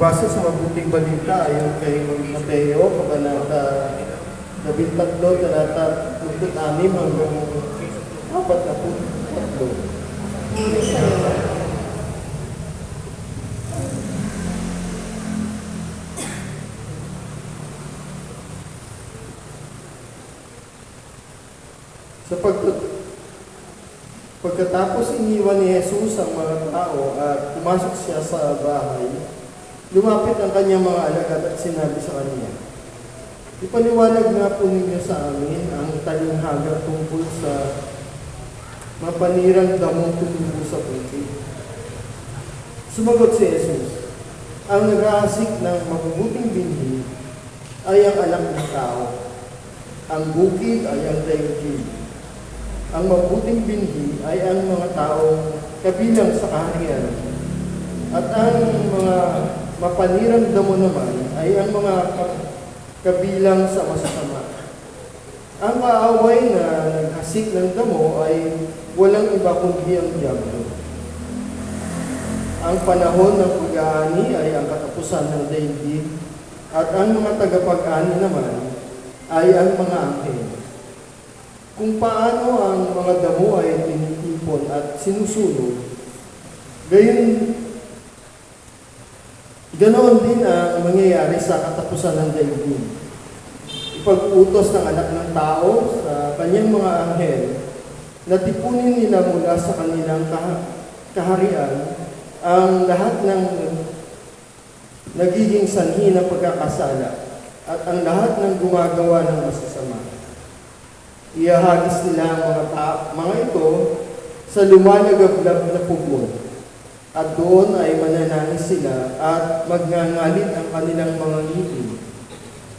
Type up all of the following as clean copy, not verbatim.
Base sa mabuting balita ayon kay Mateo, Kabanata 13, talata 36 hanggang 43. Pagkatapos iniwan ni Jesus ang mga tao at pumasok siya sa bahay, lumapit ang kanyang mga alagad at sinabi sa kanya, "Ipaliwanag nga po ninyo sa amin ang talinghaga tungkol sa mapanirang damong tumubo sa bukid." Sumagot si Jesus, "Ang nag-aasik ng mabubuting binhi ay ang anak ng tao. Ang bukid ay ang daigdig. Ang mabuting binhi ay ang mga taong kabilang sa kaharian. At ang mga mapanirang damo naman ay ang mga kabilang sa masasama. Ang kaaway na naghasik ng damo ay walang iba kundi ang diablo. Ang panahon ng pag-aani ay ang katapusan ng daigdig, at ang mga tagapag-ani naman ay ang mga anghel. Kung paano ang mga damo ay tinitipon at sinusunog, ganoon din ang mangyayari sa katapusan ng daigdig. Ipag-utos ng anak ng tao sa kanyang mga anghel na tipunin nila mula sa kanilang kaharian ang lahat ng nagiging sanhi ng pagkakasala at ang lahat ng gumagawa ng masasama. Iahagis nila ang mga ito sa lumalagablab na pugon, at doon ay mananangis sila at magngangalit ang kanilang mga ngipin.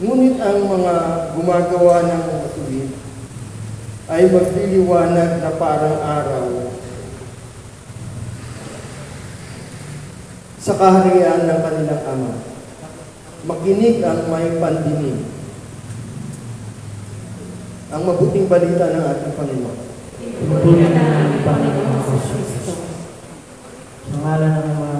Ngunit ang mga gumagawa ng matuwid ay magliliwanag na parang araw sa kaharian ng kanilang Ama. Makinig ang may pandinig. Ang mabuting balita ng ating Panginoon. Purihin ang Panginoon sa Kristo. Sa ngalan ng mga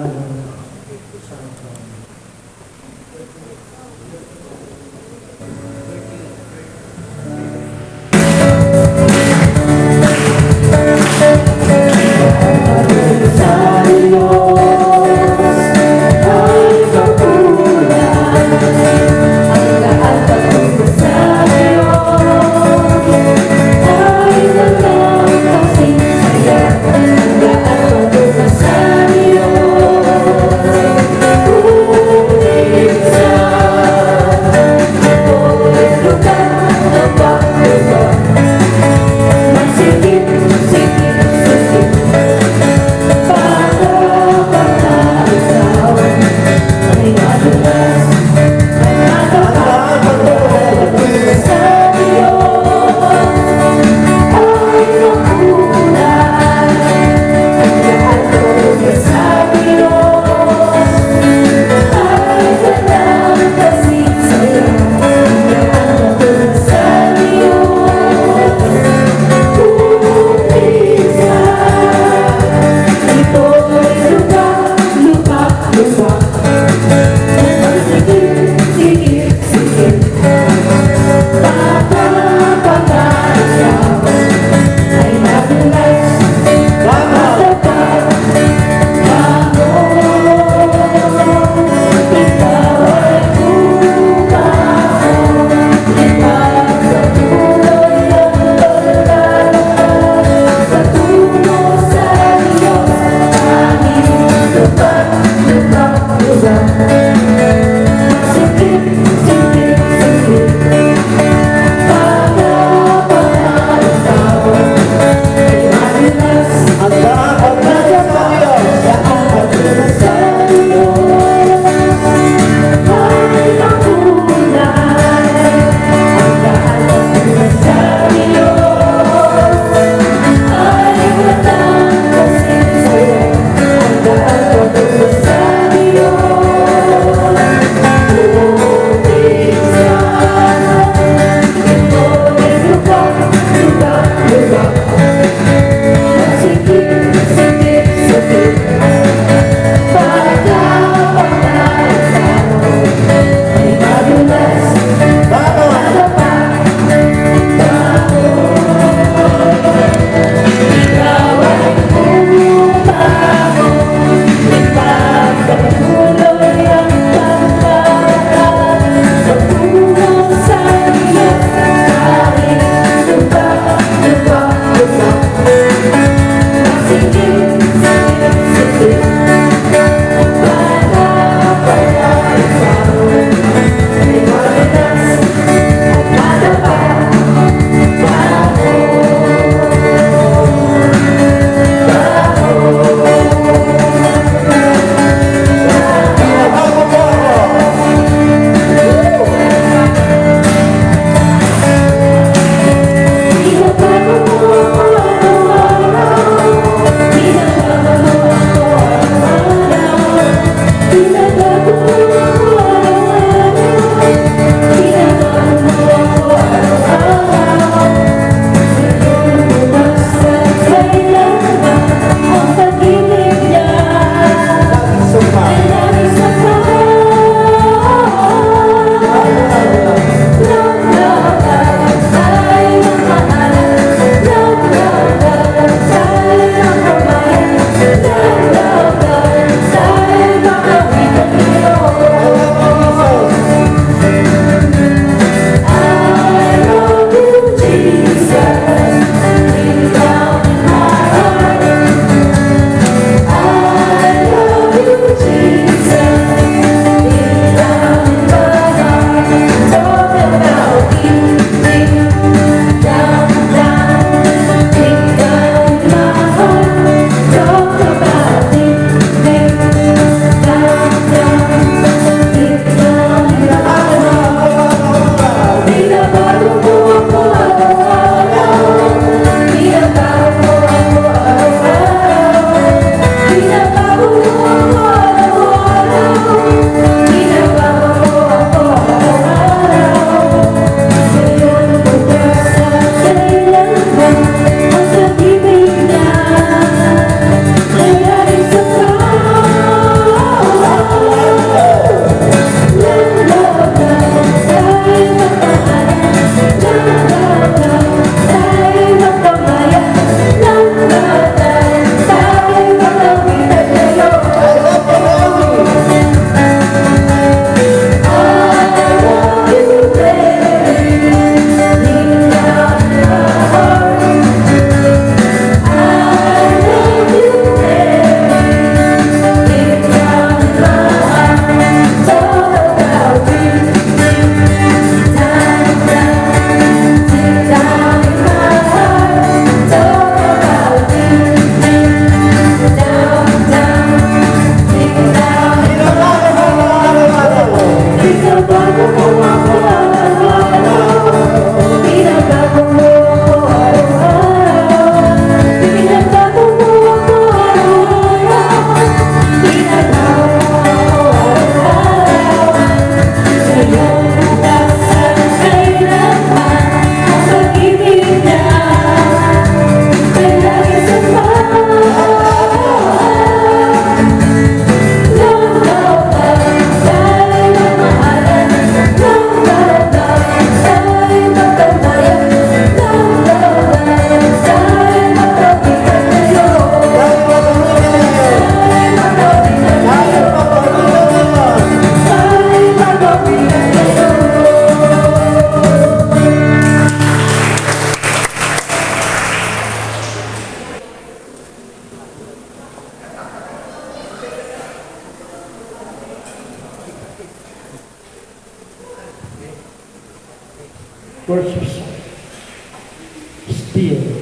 versus steel.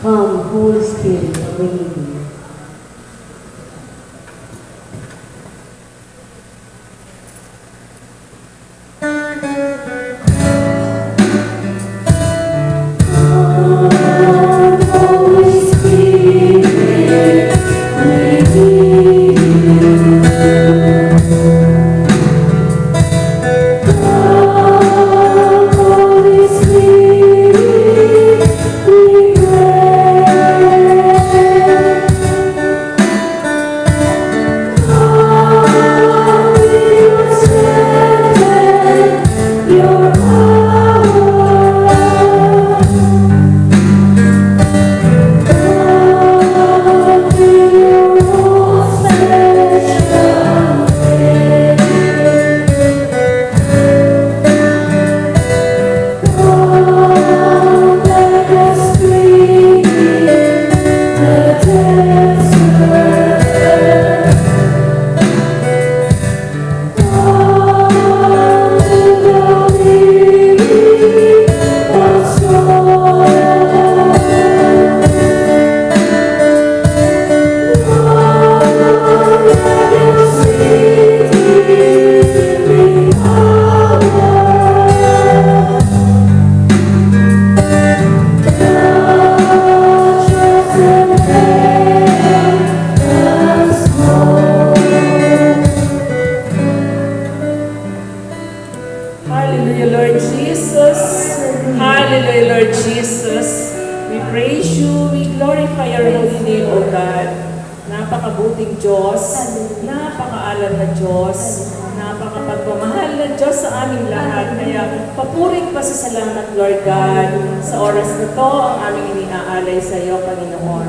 Come, Holy Spirit, we need you. Hallelujah, Lord Jesus. Hallelujah, Lord Jesus. We praise you. We glorify your holy name, O God. Napakabuting Diyos. Napakaalam na Diyos. Napakapagmamahal na ng Diyos sa aming lahat. Kaya papuring pasasalamat, Lord God, sa oras na to ang aming iniaalay sa iyo, Panginoon.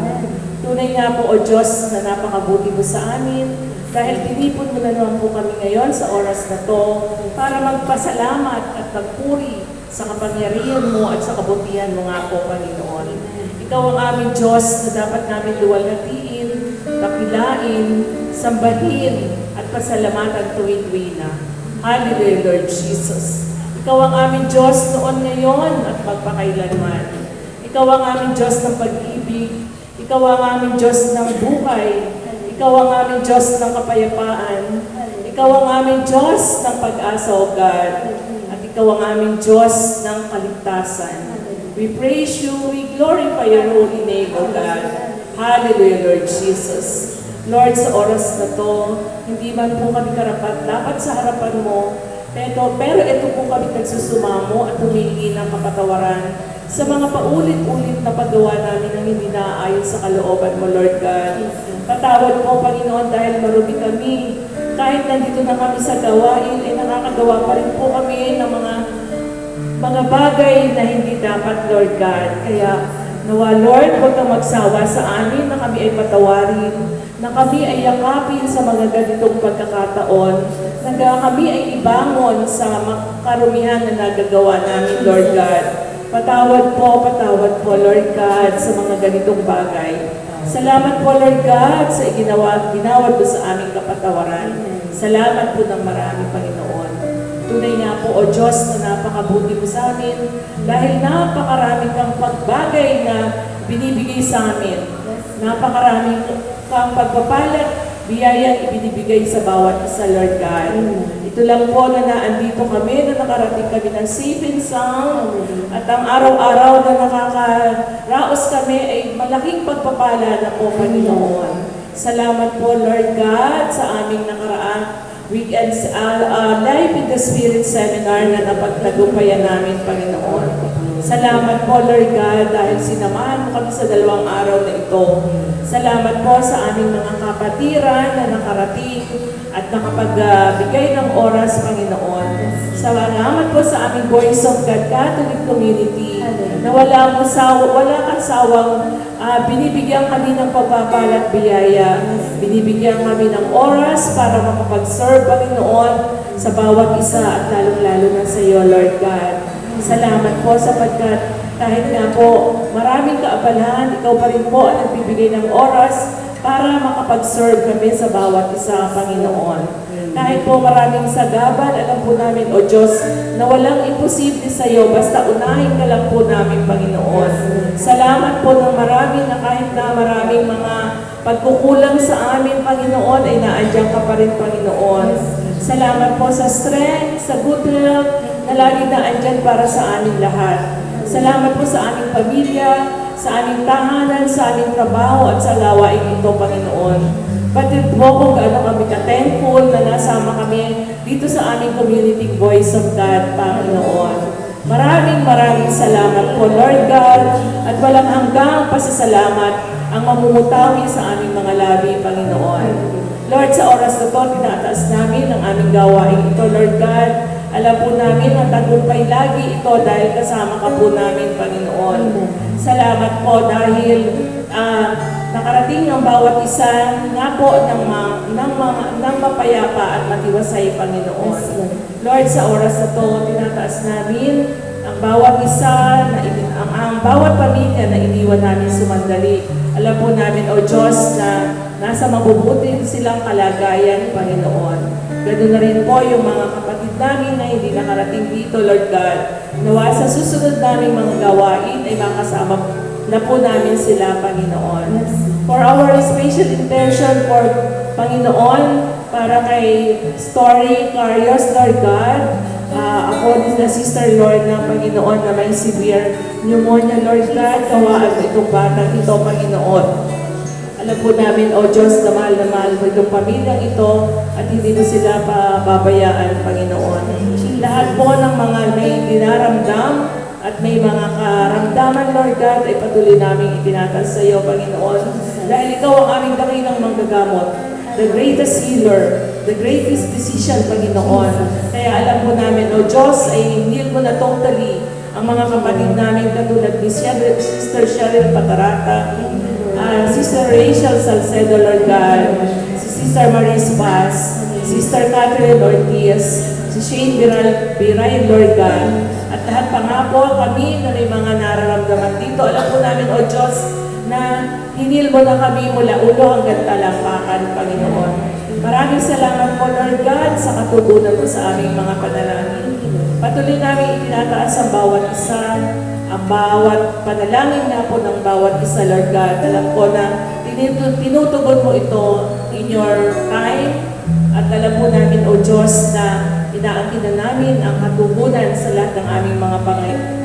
Tunay nga po, O Diyos, na napakabuti mo sa amin dahil tinipon mo na naman po kami ngayon sa oras na to para magpasalamat at magpuri sa kapangyarihan mo at sa kabutihan mo nga po, Panginoon. Ikaw ang aming Diyos na dapat namin luwalhatiin, dakilain, sambahin, at pasalamatan tuwing-tuwi na. Hallelujah, Lord Jesus. Ikaw ang aming Diyos noon, ngayon, at magpakailanman. Ikaw ang aming Diyos ng pag-ibig. Ikaw ang aming Diyos ng buhay. Ikaw ang aming Diyos ng kapayapaan. Ikaw ang aming Diyos ng pag-asa, O God. At ikaw ang aming Diyos ng kaligtasan. We praise you, we glorify your holy name, O God. Hallelujah, Lord Jesus. Lord, sa oras na to, hindi man po kami karapat-dapat sa harapan mo, pero ito po kami nagsusumamo at humingi ng kapatawaran sa mga paulit-ulit na paggawa namin ng hindi naaayon sa kalooban mo, Lord God. Patawad po, Panginoon, dahil marumi kami. Kahit nandito na kami sa gawain, ay nakakagawa pa rin po kami ng mga bagay na hindi dapat, Lord God. Kaya, nawa, Lord, huwag kang magsawa sa amin na kami ay patawarin, na kami ay yakapin sa mga ganitong pagkakataon, na kami ay ibangon sa karumihan na nagagawa namin, Lord God. Patawad po, Lord God, sa mga ganitong bagay. Salamat po, Lord God, sa ginawad mo sa aming kapatawaran. Salamat po ng marami, Panginoon. Tunay nga po, O Diyos, na napakabuti mo sa amin dahil napakarami kang pagbagay na binibigay sa amin. Napakarami kang pagpapalat, biyayang ibinibigay sa bawat isa, Lord God. Ito lang po na naandito kami, na nakarating kami ng safe and sound, at ang araw-araw na nakakaraos kami ay malaking pagpapala na po, Panginoon. Salamat po, Lord God, sa aming nakaraang weekend Life in the Spirit seminar na napagtagumpayan namin, Panginoon. Salamat po, Lord God, dahil sinamahan mo kami sa 2 araw na ito. Salamat po sa aming mga kapatiran na nakarating at nakapagbigay ng oras, Panginoon. Salamat po sa aming Voice of God Catholic Community na wala kang sawang binibigyan kami ng pagpapalat biyaya. Binibigyan kami ng oras para makapag-serve, Panginoon, sa bawat isa at lalong-lalo na sa iyo, Lord God. Salamat po sapagkat kahit nga po maraming kaabalahan, ikaw pa rin po ang nagbibigay ng oras para makapag-serve kami sa bawat isa, Panginoon. Kahit po maraming sagabal, alam po namin, O Diyos, na walang imposible sa iyo, basta unahin ka lang po namin, Panginoon. Salamat po ng marami na kahit na maraming mga pagkukulang sa amin, Panginoon, ay naandyan ka pa rin, Panginoon. Salamat po sa strength, sa good health, na lagi na andyan para sa amin lahat. Salamat po sa aming pamilya, sa aming tahanan, sa aming trabaho at sa gawain ito, Panginoon. Pati po kung gaano kami ka-thankful na nasama kami dito sa aming community Voice of God, Panginoon. Maraming salamat po, Lord God, at walang hanggang pasasalamat ang mamumutawi sa aming mga labi, Panginoon. Lord, sa oras na ito, tinataas namin ang aming gawain ito, Lord God. Alam po namin ang tagumpay lagi ito dahil kasama ka po namin, Panginoon. Salamat po dahil nakarating ang bawat isa nga po ng mapayapa at matiwasay, Panginoon. Lord, sa oras na ito, tinataas namin ang bawat isa, ang bawat pamilya na iniwan namin sumandali. Alam po namin, O Diyos, na nasa mabubuti silang kalagayan, Panginoon. Ganoon na rin po yung mga kapatid namin na hindi nakarating dito, Lord God. Nawa sa susunod naming mga gawain ay makasama na po namin sila, Panginoon. For our special intention for Panginoon, para kay Story Carios, Lord God, ako din na Sister Lorna, Panginoon, na may severe pneumonia, Lord God, kawaan mo itong batang ito, Panginoon. Alam po namin, O Diyos, na mahal mo itong pamilyang ito at hindi mo sila pababayaan, Panginoon. Lahat po ng mga may dinaramdam at may mga karamdaman, Lord God, ay patuloy namin itinatas sa iyo, Panginoon. Dahil ikaw ang aming dakilang manggagamot, the greatest healer, the greatest decision, Panginoon. Kaya alam po namin, O Diyos, ay heal mo na totally ang mga kapatid namin katulad ni Sister Cheryl Patarata, Sister Rachel Salcedo, Lord God, si Sister Maris Paz, Sister Catherine Ortiz, si Shane Biray, Lord God, at lahat pa nga po kami na may mga nararamdaman dito. Alam po namin, O Diyos, na hinil mo na kami mula ulo hanggang talampakan, Panginoon. Maraming salamat po, Lord God, sa katugunan mo sa aming mga panalangin. Patuloy namin itinataas ang bawat isa, ang bawat panalangin na po ng bawat isa, Lord God. Alam ko na tinutugon mo ito in your time, at alam po namin, O Diyos, na inaangkin na namin ang katugunan sa lahat ng aming mga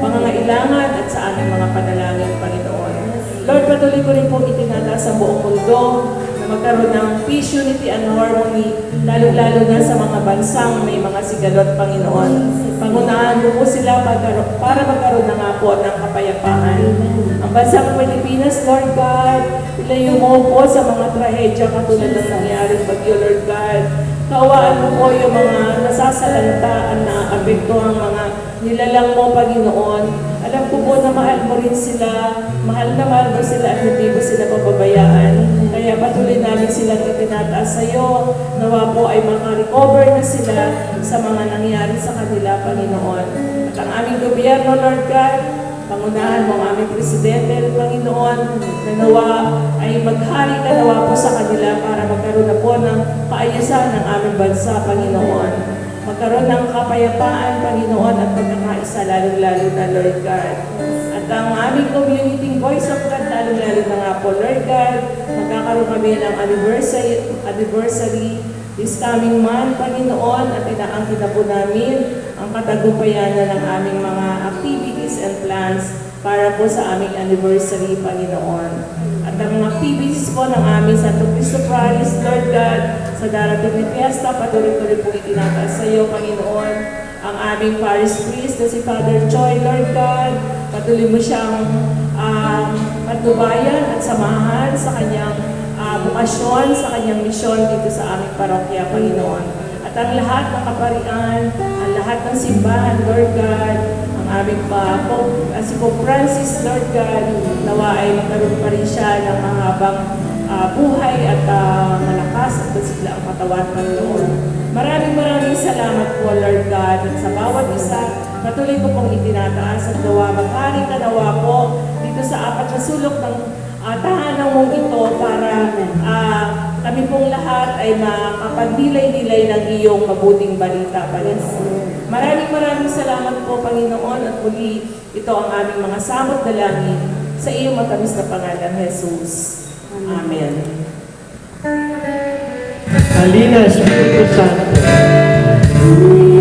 pangangailangan at sa aming mga panalangin, Panginoon. Lord, patuloy ko rin po itinataas ang buong mundo na magkaroon ng peace, unity, and harmony, lalo-lalo na sa mga bansang may mga sigalot, Panginoon. Pangunahan mo po sila para magkaroon na nga po ng kapayapaan. Ang bansang Pilipinas, Lord God, ilayo mo po sa mga trahedya katulad ng nangyaring bagyo, Lord God. Kaawaan mo po yung mga nasasalantaan na apekto ang mga nilalang mo, Panginoon. Alam ko po na mahal mo rin sila, mahal na mahal mo sila at hindi mo sila pababayaan. Kaya patuloy namin silang itinataas sa iyo. Nawa po ay makarecover na sila sa mga nangyari sa kanila, Panginoon. At ang aming gobyerno, Lord God, pangunahan mo ang aming presidente, Panginoon, na nawa ay maghari ka nawa po sa kanila para magkaroon na po ng kaayusan ng aming bansa, Panginoon. Magkaroon ng kapayapaan, Panginoon, at pagkakaisa, lalong-lalo na, Lord God. At ang aming community Voice of God, lalong-lalo na nga po, Lord God, magkakaroon kami ng anniversary this coming month, Panginoon, at inaangkin na po namin ang katagumpayanan ng aming mga activities and plans para po sa aming anniversary, Panginoon. At ang mga activities po ng aming Santo Cristo Parish, Lord God, sa darating na fiesta, patuloy-tuloy po itinataas sa iyo, Panginoon, ang aming parish priest na si Father Choi, Lord God. Patuloy mo siyang patnubayan at samahan sa kanyang bukasyon, sa kanyang misyon dito sa aming parokya, Panginoon. At ang lahat ng kaparian, ang lahat ng simbahan, Lord God, ang aming si Pope Francis, Lord God, nawa ay magkaroon pa rin siya ng mahabang buhay at malakas at masigla ang katawan, Panginoon. Maraming salamat po, Lord God, at sa bawat isa, patuloy ko pong itinataas at nawa maghari ka nawa po dito sa apat na sulok ng tahanan mong ito para kami pong lahat ay makapagdilay-dilay ng iyong mabuting balita, Panginoon. Maraming salamat po, Panginoon, at muli ito ang aming mga samot dalangin sa iyong matamis na pangalan, Jesus. Amen. Halina, Espiritu Santo. Thank you.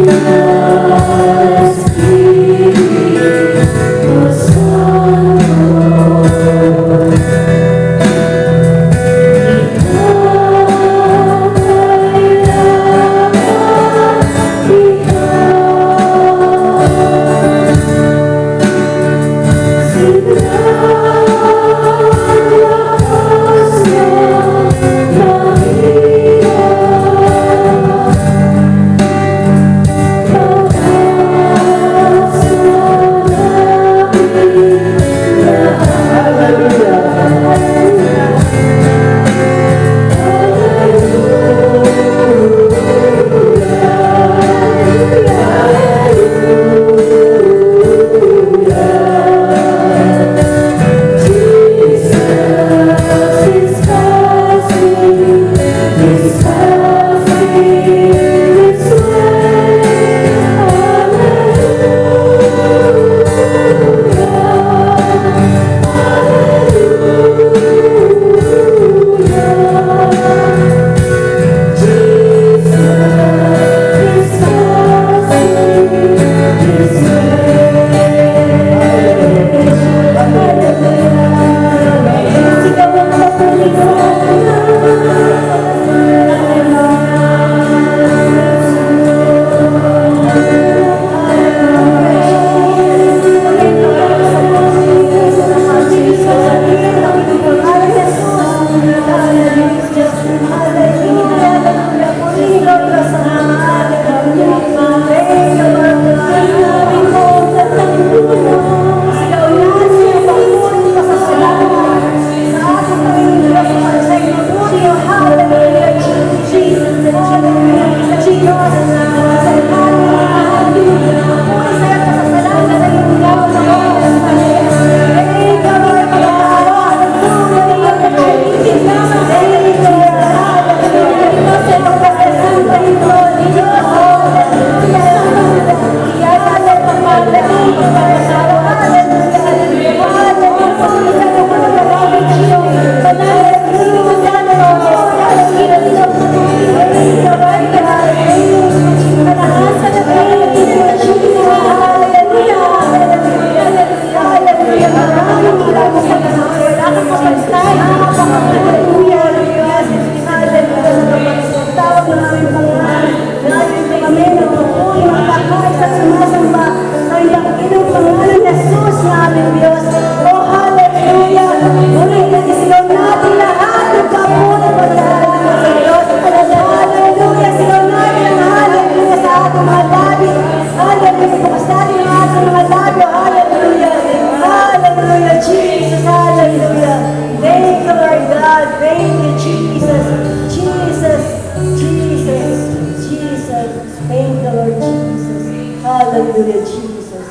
Hallelujah, Jesus.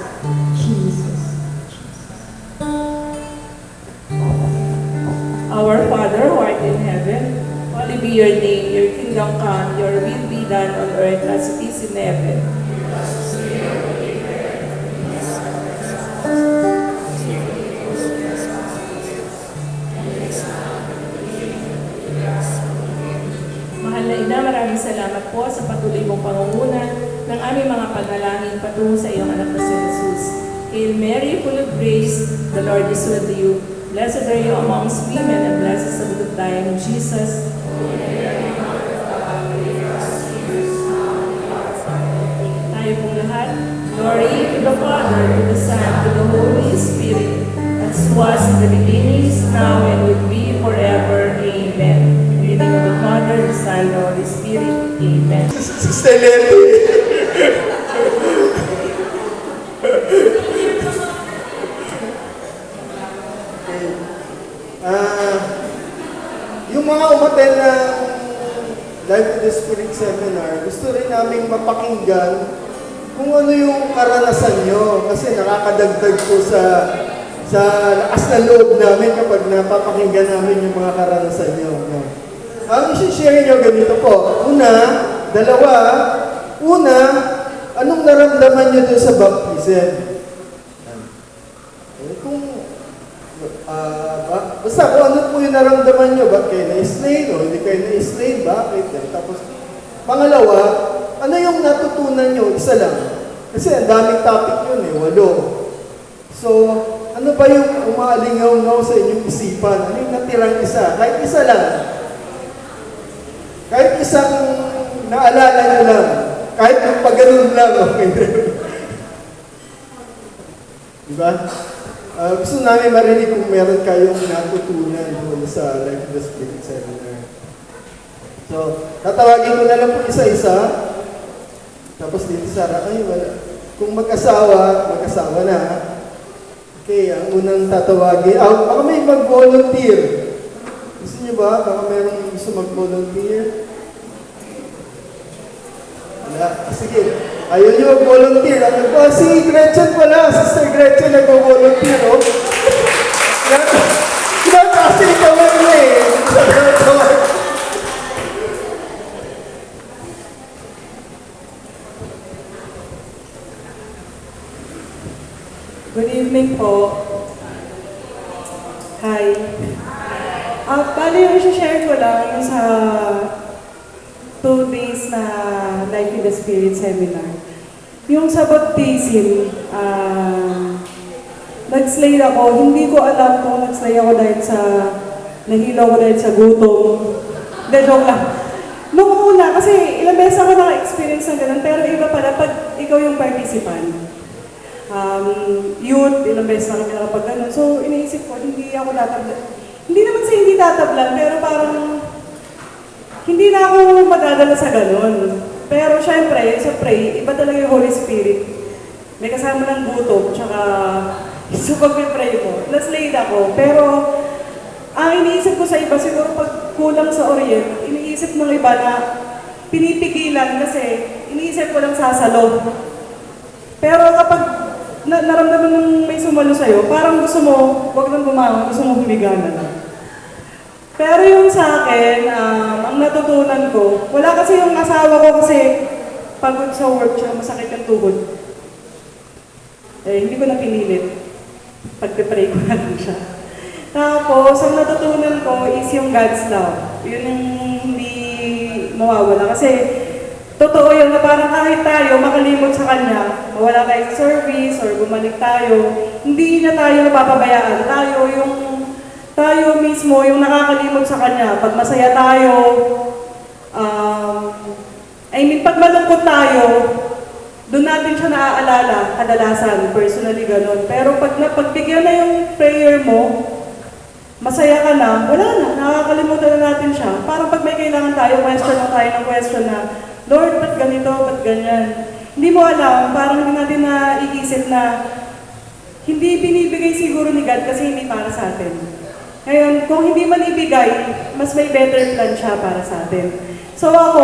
Jesus. Our Father who art in heaven, holy be your name, your kingdom come, your will be done on earth as it is in heaven. Mahal na Ina, maraming salamat po sa patuloy mong pangunguna ng aming mga panalangin patungo sa iyong anak na si Jesus. Hail Mary, full of grace, the Lord is with you. Blessed are you amongst women, and blessed is the fruit of thy womb, Jesus. Tayo pong lahat, glory to the Father, to the Son, to the Holy Spirit, as was in the beginning, is now, and will be forever. Amen. In the name of the Father, the Son, and the Holy Spirit. Amen. Sister Leti. Yung mga umaten ng Life with the Spirit Seminar, gusto rin naming mapakinggan kung ano yung karanasan nyo. Kasi nakakadagdag po sa lakas na loob namin kapag napapakinggan namin yung mga karanasan nyo. No? Ang isi-share nyo ganito po. Dalawa, anong naramdaman nyo doon sa baptism? Basta kung ano po yung naramdaman nyo, ba't kayo na-slay o hindi kayo na-slay, bakit? Tapos, pangalawa, ano yung natutunan nyo? Isa lang. Kasi ang daming topic yun 8. So, ano ba yung umaalingaw-ngaw sa inyong isipan? Ano yung natirang isa? Kahit isa lang. Kahit isang naalala nyo lang. Kahit yung pag-ganun lang, okay. Diba? Gusto namin marinig kung meron kayong natutunan doon sa Life of the Spirit Seminar. So, tatawagin ko na lang po isa-isa. Tapos dito Sarah, wala. Kung mag-asawa na. Okay, ang unang tatawagin. Baka may mag-volunteer. Gusto niyo ba? Baka mayroong gusto mag-volunteer? Wala. Sige. Ayun yung mag-volunteer. Si Gretchen pala. Sister Gretchen nag-volunteer. Kasi ikaw mo eh. Good evening po. Hi. Bali yung isi-share ko lang yung sa 2 days na Life in the Spirit Seminar. Yung sa baptism, nag-slay ako. Hindi ko alam kung nag-slay ako dahil sa nahilaw ko dahil sa gutom. Hindi, joke lang. Nung una, kasi ilang beses ako naka-experience ng ganun, pero iba pala pag ikaw yung participant. Youth, ilang beses na kami nakapag ganun. So, iniisip ko, hindi ako tatablan. Hindi naman sa hindi tatablan, pero parang hindi na ako madadala sa ganun. Pero syempre, sa pray, iba talaga yung Holy Spirit. May kasama ng gutom, tsaka sa pag-pray mo. Naslaid ako. Pero, ang iniisip ko sa iba, siguro pag kulang sa Orient, iniisip ng iba na pinipigilan kasi iniisip ko lang sasalo. Pero kapag naramdaman ng may sumalo sa'yo, parang gusto mo, wag nang bumangon, gusto mo humiga na lang. Pero yung sa akin, ang natutunan ko, wala kasi yung asawa ko kasi pagod sa work siya, masakit yung tuhod. Hindi ko na pinilit. Pagpe-pray ko na lang siya. Tapos, ang natutunan ko is yung God's love. Yun yung hindi mawawala. Kasi, totoo yun na parang kahit tayo makalimot sa Kanya, mawala tayo sa service or bumalik tayo, hindi na tayo napapabayaan. Tayo mismo yung nakakalimot sa Kanya. Pag masaya tayo, pag malungkot tayo, doon natin siya naaalala, kadalasan, personally gano'n. Pero pag napagbigyan na yung prayer mo, masaya ka na, wala na, nakakalimutan na natin siya. Parang pag may kailangan tayo, question na tayo ng question na, Lord, ba't ganito, ba't ganyan? Hindi mo alam, parang hindi natin naiisip na hindi binibigay siguro ni God kasi hindi para sa atin. Ngayon, kung hindi man ibigay, mas may better plan siya para sa atin. So ako,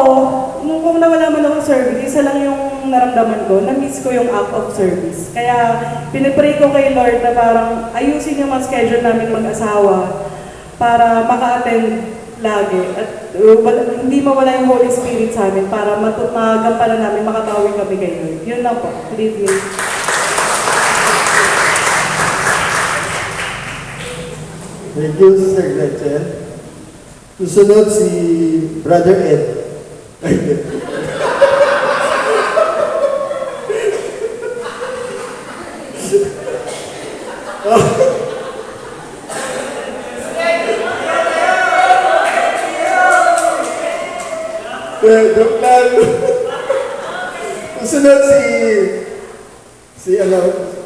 kung nawala man ako service, isa lang yung naramdaman ko, na-miss ko yung act of service. Kaya pinipray ko kay Lord na parang ayusin yung mga schedule namin mag-asawa para maka-attend lagi. At hindi mawala yung Holy Spirit sa amin para magampanan namin, makabawi kami kay Lord. Yun lang po. Believe me. Thank you, Sister Gretchen. Susunod si Brother Ed. Joke lang. Susunod si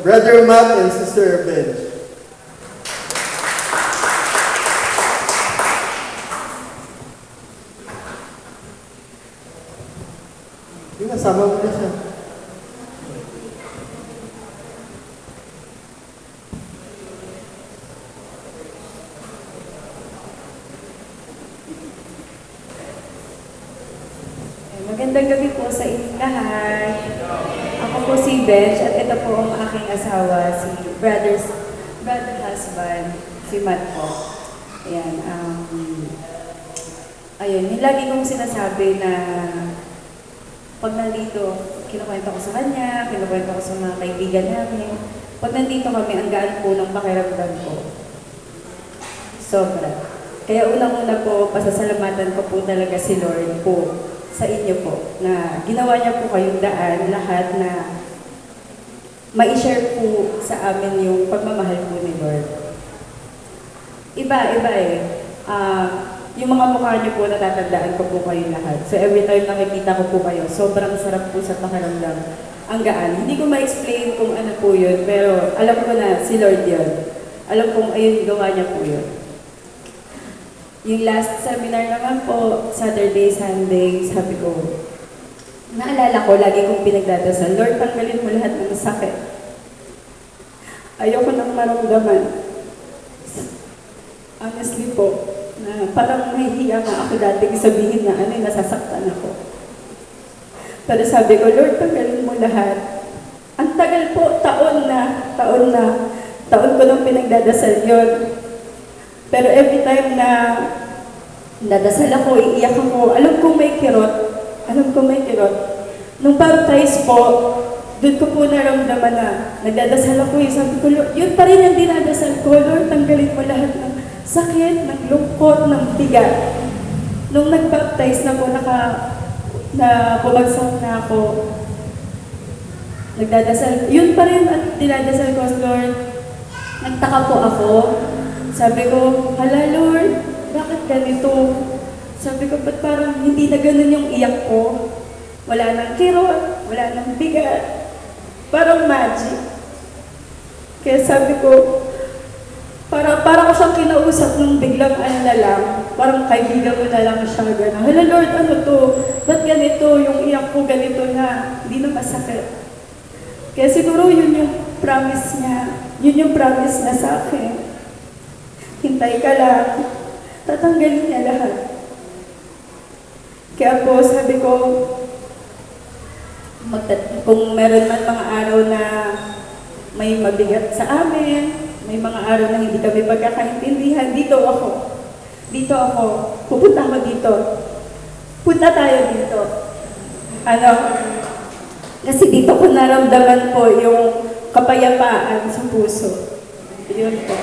Brother Matt and Sister Benj. Yung nasama mo na siya. Magandang gabi po sa inyong lahat. Ako po si Benj at ito po ang aking asawa, si brother husband, si Matt po. Ayan, yung lagi kong sinasabi na pag nandito, kinukwento ko sa kanya, kinukwento ko sa mga kaibigan namin. Pag nandito kami, ang gaan po ng pakiramdam ko. Sobra. Kaya unang-una po, pasasalamatan ko po talaga si Lord po sa inyo po, na ginawa niya po kayong daan lahat na ma-share po sa amin yung pagmamahal po ni Lord. Iba eh. Yung mga mukha niyo po, natatandaan ko po kayo lahat. So every time nakikita ko po kayo, sobrang sarap po sa pakiramdam. Ang gaan. Hindi ko ma-explain kung ano po yun, pero alam ko na si Lord yun. Alam kong ayun, gawa niya po yun. Yung last seminar naman po, Saturday, Sunday, sabi ko, naalala ko, lagi kong pinagdadasal, Lord, tanggalin mo lahat ng sakit. Ayoko nang maramdaman. Honestly po, na parang nahihiya nga ako dating sabihin na nasasaktan ako. Pero sabi ko, Lord, tanggalin mo lahat. Ang tagal po, taon ko nang pinagdadasal yun. Pero every time na nadasal ako, iiyak ako, alam kong may kirot. Nung baptize po, doon ko po naramdaman na nagdadasal ako, sabi ko, Lord, yun pa rin ang dinadasal ko, Lord, tanggalin mo lahat ng sakit, ng lungkot, ng bigat. Nung nag-baptize na po, na bumagsak na ako, nagdadasal, yun pa rin ang dinadasal ko, Lord. Nagtaka po ako. Sabi ko, hala Lord, bakit ganito? Sabi ko, ba't parang hindi na ganun yung iyak ko? Wala nang kirot, wala nang bigat. Parang magic. Kaya sabi ko, para ko siyang kinausap nung biglang na lang. Parang kaibigan ko na lang siya gano'n. Hala Lord, ano to? Ba't ganito? Yung iyak ko ganito na, hindi na masakit. Kaya siguro yun yung promise niya. Yun yung promise na sa akin. Hintay ka lang, tatanggalin niya lahat. Kaya po, sabi ko, kung meron man mga araw na may mabigat sa amin, may mga araw na hindi kami pagkakaintindihan, dito ako. dito ako, pupunta ako dito. Punta tayo dito. Ano? Kasi dito ko naramdaman po yung kapayapaan sa puso. Yun po.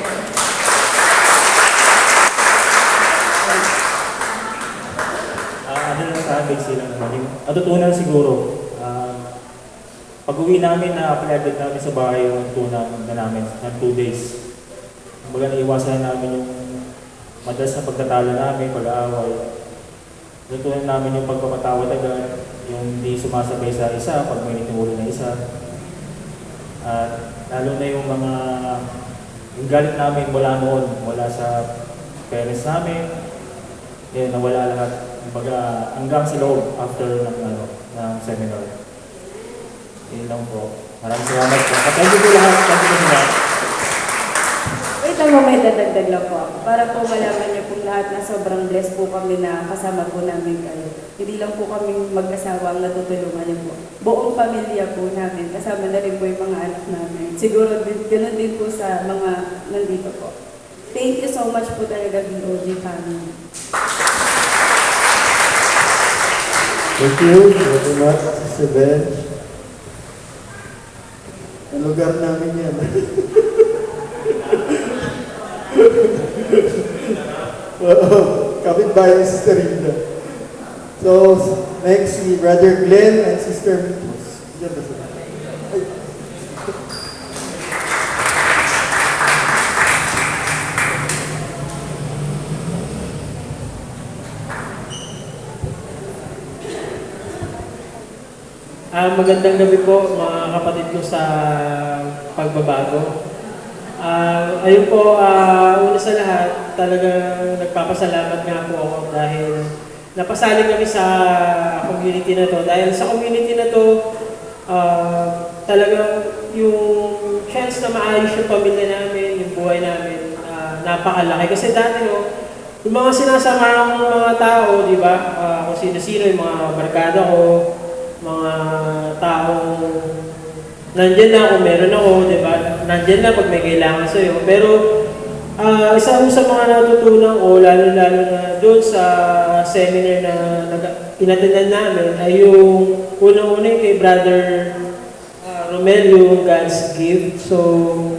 Ano lang sa akin sila naman, yung natutunan siguro, pag-uwi namin na apply namin sa bahay yung tunan na namin ng 2 days. Kumbaga naiwasan namin yung madalas na pagtatalo namin, pag-aaway. Natutunan namin yung pagpapatawad agad, yung hindi sumasabay sa isa pag may nitimulo na isa. At lalo na yung mga yung galit namin mula noon, mula sa parents namin, nawala lahat. Kumbaga, hanggang sa loob after ng seminar. Yun lang po. Maraming salamat po. Thank you po lahat. Thank you po lahat. Wait lang mo, may dadagdag lang po ako. Para po malaman niyo po lahat na sobrang blessed po kami na kasama po namin kayo. Hindi lang po kami mag-asawa ang natutulungan niyo po. Buong pamilya po namin, kasama na rin po yung mga anak namin. Siguro ganoon din po sa mga nandito po. Thank you so much po talaga, BOG family. Thank you very much, Sister Ben. Ang lugar namin yan. Kapit bahay ni Sister Rita. So, next si Brother Glenn and Sister Mitos. Diyan ba sila? Ay. Magandang gabi po mga kapatid ko sa pagbabago. Ayun po, una sa lahat, talagang nagpapasalamat nga po ako dahil napasali kami sa community na to. Dahil sa community na to, talagang yung chance na maayos yung pamilya namin, yung buhay namin, napakalaki. Kasi dati, yung mga sinasama ng mga tao, di ba, kung sino-sino, yung mga barkada ko, mga taong nandyan na kung meron ako, di ba? Nandyan na pag may kailangan sa'yo. Pero isa sa mga natutunan ko, lalo-lalo na doon sa seminar na inatendan namin, ay yung unang-una kay Brother Romel, yung God's gift. So,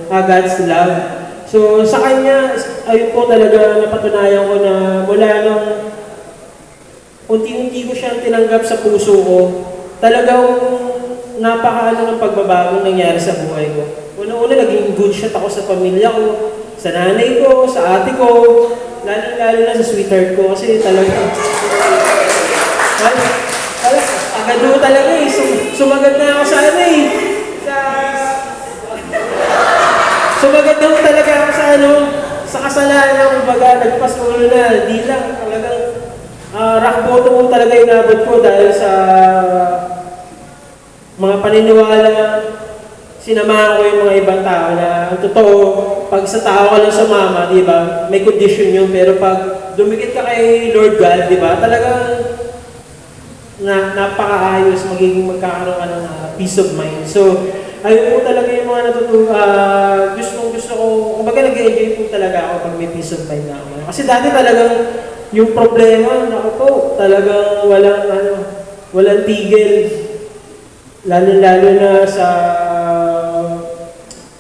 God's love. So, sa kanya, ayun po talaga napatunayan ko na mula nung unti-unti ko siyang tinanggap sa puso ko, talagang napakaano ng pagbabagong nangyari sa buhay ko. Una-una, naging good shot ako sa pamilya ko, sa nanay ko, sa ate ko, lalo na sa sweetheart ko kasi talaga, agad talaga eh, sumagat na ako sa ano eh, sumagat na ako talaga ako sa kasalanan, kumbaga, nagpasulo na, di lang, talagang rock bottom ko talaga yung nabot ko dahil sa mga paniniwala, sinamahan ko yung mga ibang tao na ang totoo, pag sa tao ka lang sa mama, di ba, may condition yun, pero pag dumikit ka kay Lord God, di ba, talagang napakaayos, magiging magkakaroon ka ng peace of mind. So, ayun po talaga yung mga gusto ko, kumbaga nag-enjoy po talaga ako pag may peace of mind na ako. Kasi dati talagang yung problema, naku po, talagang walang tigil. Lalo na sa,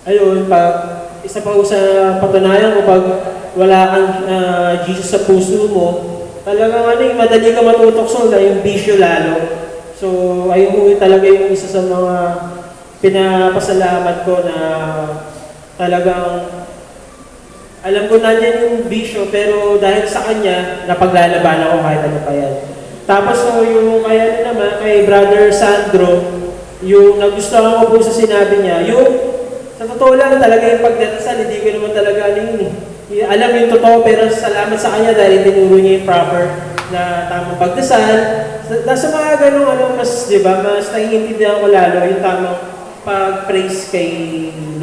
ayun, pag isa pa sa patunayan ko, pag wala kang Jesus sa puso mo, talagang madali ka matutokso na yung bisyo lalo. So, ayun po talaga yung isa sa mga pinapasalamat ko na talagang alam ko na yan yung bisyo, pero dahil sa kanya, napaglalaban ako kahit ano pa yan. Tapos yung kaya naman, kay Brother Sandro, yung nagustuhan ko po sa sinabi niya, yung sa totoo lang talaga yung pagdadasal, hindi ko naman talaga alam yung totoo, pero salamat sa kanya dahil tinuro niya yung proper na tamang pagdasal. Sa mga ganong mas, di ba, mas naiintindihan ko lalo yung tamang pag-praise kay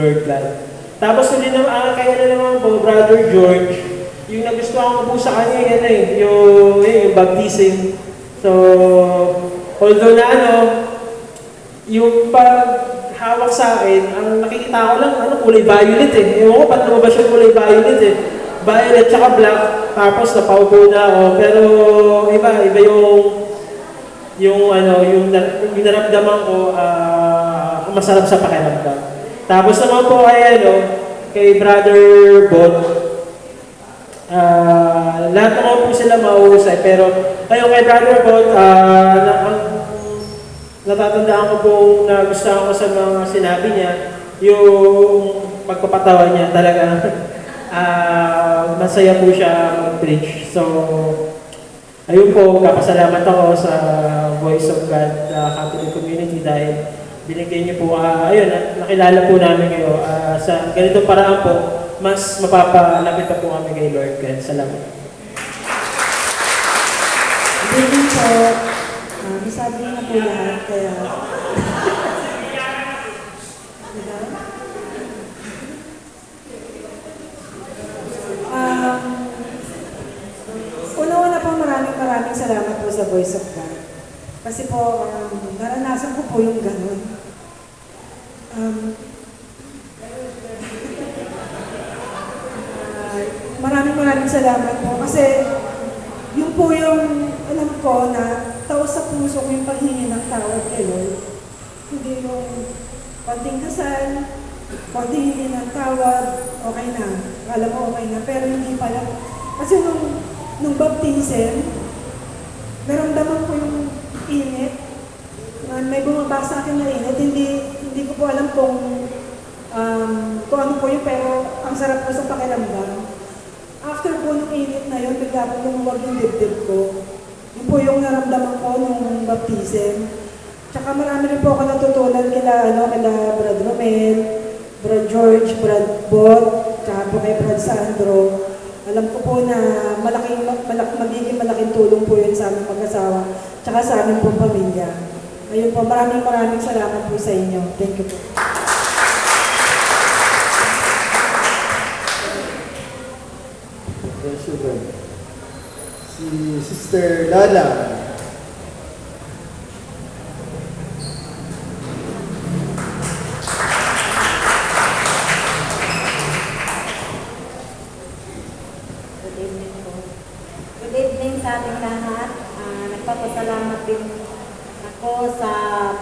Lord God. Tapos ulit naman, kaya na naman po, Brother George, yung nagustuhan ko po sa kanya, yan yung baptism. So, although na yung paghawak sa akin, ang nakikita ko lang, kulay violet eh. Ewan ko, ba't lumabas yung kulay violet eh. violet tsaka black, tapos napaupo na ako. Pero iba yung naramdaman ko, masarap sa pakiramdam. Tapos naman po kay Brother Bot, lahat naman po sila mauusay, pero kayo kay Brother Bot, natatandaan ko po na gusto ko sa mga sinabi niya, yung pagpapatawa niya talaga, masaya po siya mag-preach. So, ayun po, kapasalamat ako sa Voice of God Catholic Community dahil binigyan niyo po, nakilala po namin kayo. Sa ganitong paraan po, mas mapapalapit pa po kami kay Lord God. Salamat. Hindi po, masabi na po lahat, kaya... Una-una po maraming salamat po sa Voice of God. Kasi po, naranasan ko po yung ganun. Maraming salamat po. Kasi yung po yung alam ko na taos sa puso ko yung paghingi ng tawad kay Lord. Hindi yung konting kasal, konting hingi ng tawad, okay na. Alam mo okay na. Pero hindi pala. Kasi nung baptism, naramdaman ko yung init. May bumaba sa akin na init. Hindi ko po alam kung ano po yun, pero ang sarap po sa pakiramdam. After po nung init na yun, bigla po lumuwag yung dibdib ko. Yun po yung naramdaman ko nung baptism. Tsaka marami rin po ako natutunan kila Brad Romel, Brad George, Brad Bot, tsaka po kay Brad Sandro. Alam ko po na magiging malaking tulong po yun sa aming mag-asawa, tsaka sa aming pong pamilya. Ayun po, maraming salamat po sa inyo. Thank you po. Sugar. Si Sister Lala. Good evening po. Good evening sa ating lahat. Nagpapasalamat din ako sa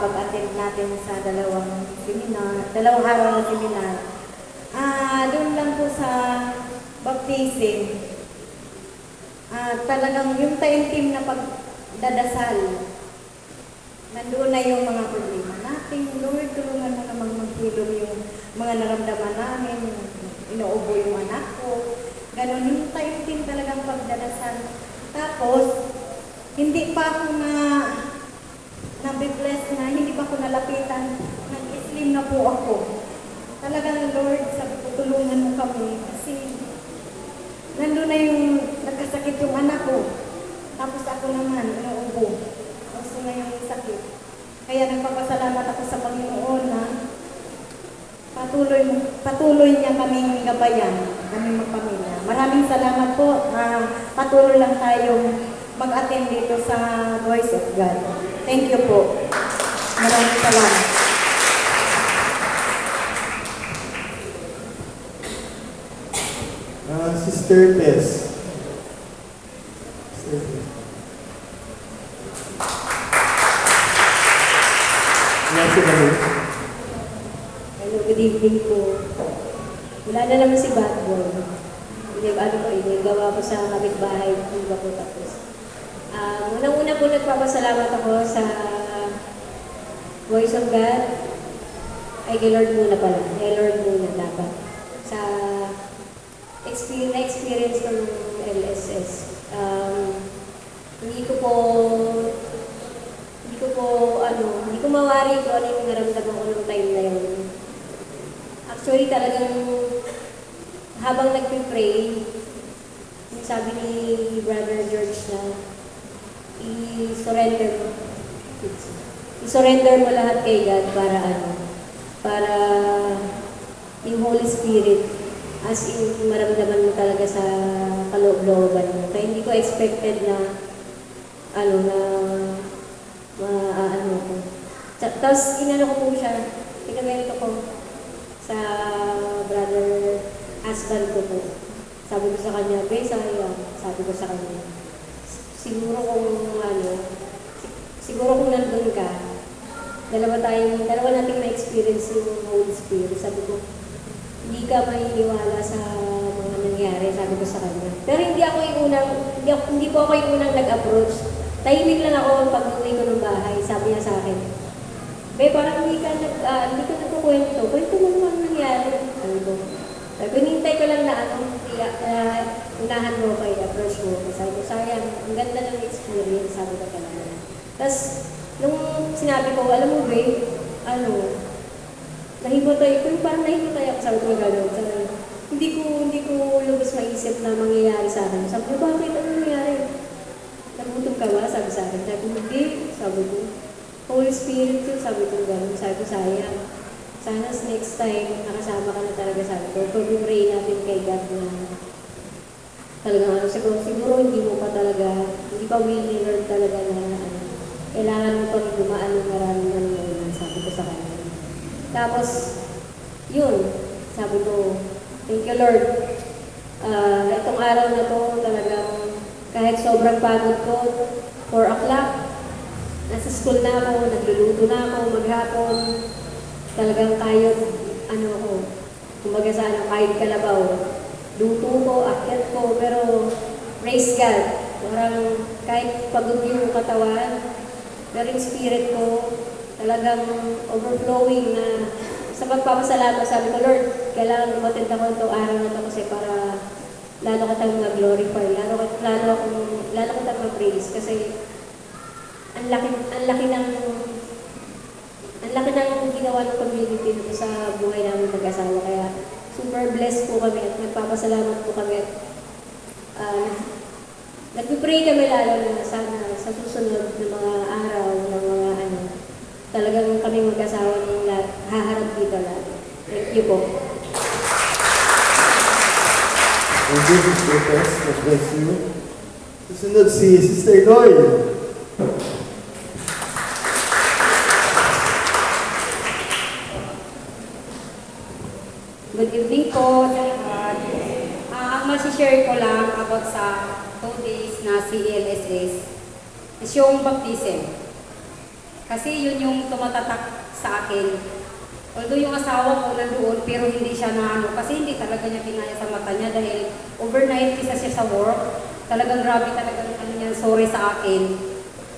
pag-attend natin sa dalawang araw na seminar. Doon lang po sa baptism. Talagang yung taimtim na pagdadasal, nandoon na yung mga problema natin. Lord, tulungan mo namang maghilom yung mga naramdaman namin, inuubo yung anak ko. Ganon, yung taimtim talagang pagdadasal. Tapos, hindi pa ako na-bless na, hindi pa ako nalapitan, nag-islim na po ako. Talagang, Lord, sabi ko, tulungan mo kami kasi nandun na yung nagkasakit yung anak ko. Tapos ako naman, inuubo. Gusto na yung sakit. Kaya nagpapasalamat ako sa Panginoon na patuloy niya kaming gabayan, kaming magpamilya. Maraming salamat po. Patuloy lang tayong mag-attend dito sa Voice of God. Thank you po. Maraming salamat. Sister Tess. Sister Tess. Hello, good evening po. Wala na naman si Bad Boy. Gawa ko sa kapitbahay, hindi ba po tapos. Unang-una po nagpapasalamat ako sa Voice of God. Ay, kay Lord muna pala. Kay Lord muna dapat. Sa experience ko ng LSS. Hindi ko mawari kung ano yung naramdaman ko nung time na yun. Actually, talagang habang nagpipray, sabi ni Brother George na i-surrender mo lahat kay God para yung Holy Spirit as in maramdaman mo talaga sa kaloob-looban mo. Kaya hindi ko expected na ko. Tapos inano ko po siya, ikamento ko sa brother husband ko po. Sabi ko sa kanya, "Be, sayang." Sabi ko sa kanya, siguro kung siguro kung nandun ka, dalawa nating na-experience yung Holy Spirit. Sabi ko, hindi ka maniniwala sa mga nangyari, sabi ko sa kanya. Pero hindi po ako yung unang nag-approach. Tahimik lang ako pag uwi ko ng bahay. Sabi niya sa akin, "Be, parang hindi ka nagkukwento. Kwento mo naman ang nangyari." Sabi ko, hinintay ko lang na unahan mo kayo, approach mo. Sabi ko, sayang, ang ganda ng experience, sabi ko talaga. Tapos, nung sinabi ko, alam mo ba, parang nahimutay ako, sabi ko gano'n. Hindi ko lubos maisip na mangyayari sa akin. Sabi ko, bakit? Ano nangyayari? Nagutom ka ba? Sabi sa akin. Sabi ko, hindi. Sabi ko, Holy Spirit yun. Sabi ko gano'n. Sabi ko, sayang. Sana next time, nakasama ka na talaga, sabi ko. Pag-pray natin kay God na talaga, siguro hindi mo pa talaga, hindi pa willing Lord talaga na kailangan mo pang dumaan ng maraming naman, sabi ko sa kanya. Tapos, yun, sabi ko, thank you Lord. Itong araw na to, talagang kahit sobrang pagod ko, 4 o'clock, nasa school na ako, nagluluto na ako, maghapon, talagang kahit, kumbaga sana, kahit kalabaw, luto ko, akyat ko, pero praise God, parang kahit pagod yung katawan, pero yung spirit ko, talagang overflowing na sa pagpapasalamat, sabi ko, Lord, kailangan umatid ako itong araw na ito kasi para lalo kitang mag-glorify, lalo kitang mag-praise kasi ang laki ng ginawa ng community dito sa buhay namin mag-asawa. Kaya super blessed po kami at nagpapasalamat po kami at nag-pray kami lalo na sana sa susunod na mga araw, ng mga talagang kami mag-asawa ng haharap dito lahat. Thank you po. Thank you, Sister Tess. God bless you. Susunod si Sister Lloyd. Good evening po. Ang masishare ko lang about sa 2 days na CLSS is yung baptism. Kasi yun yung tumatatak sa akin. Although yung asawa ko nandoon, pero hindi siya kasi hindi talaga niya kinaya sa mata niya dahil overnight isa siya sa work. Talagang grabe talagang sorry sa akin.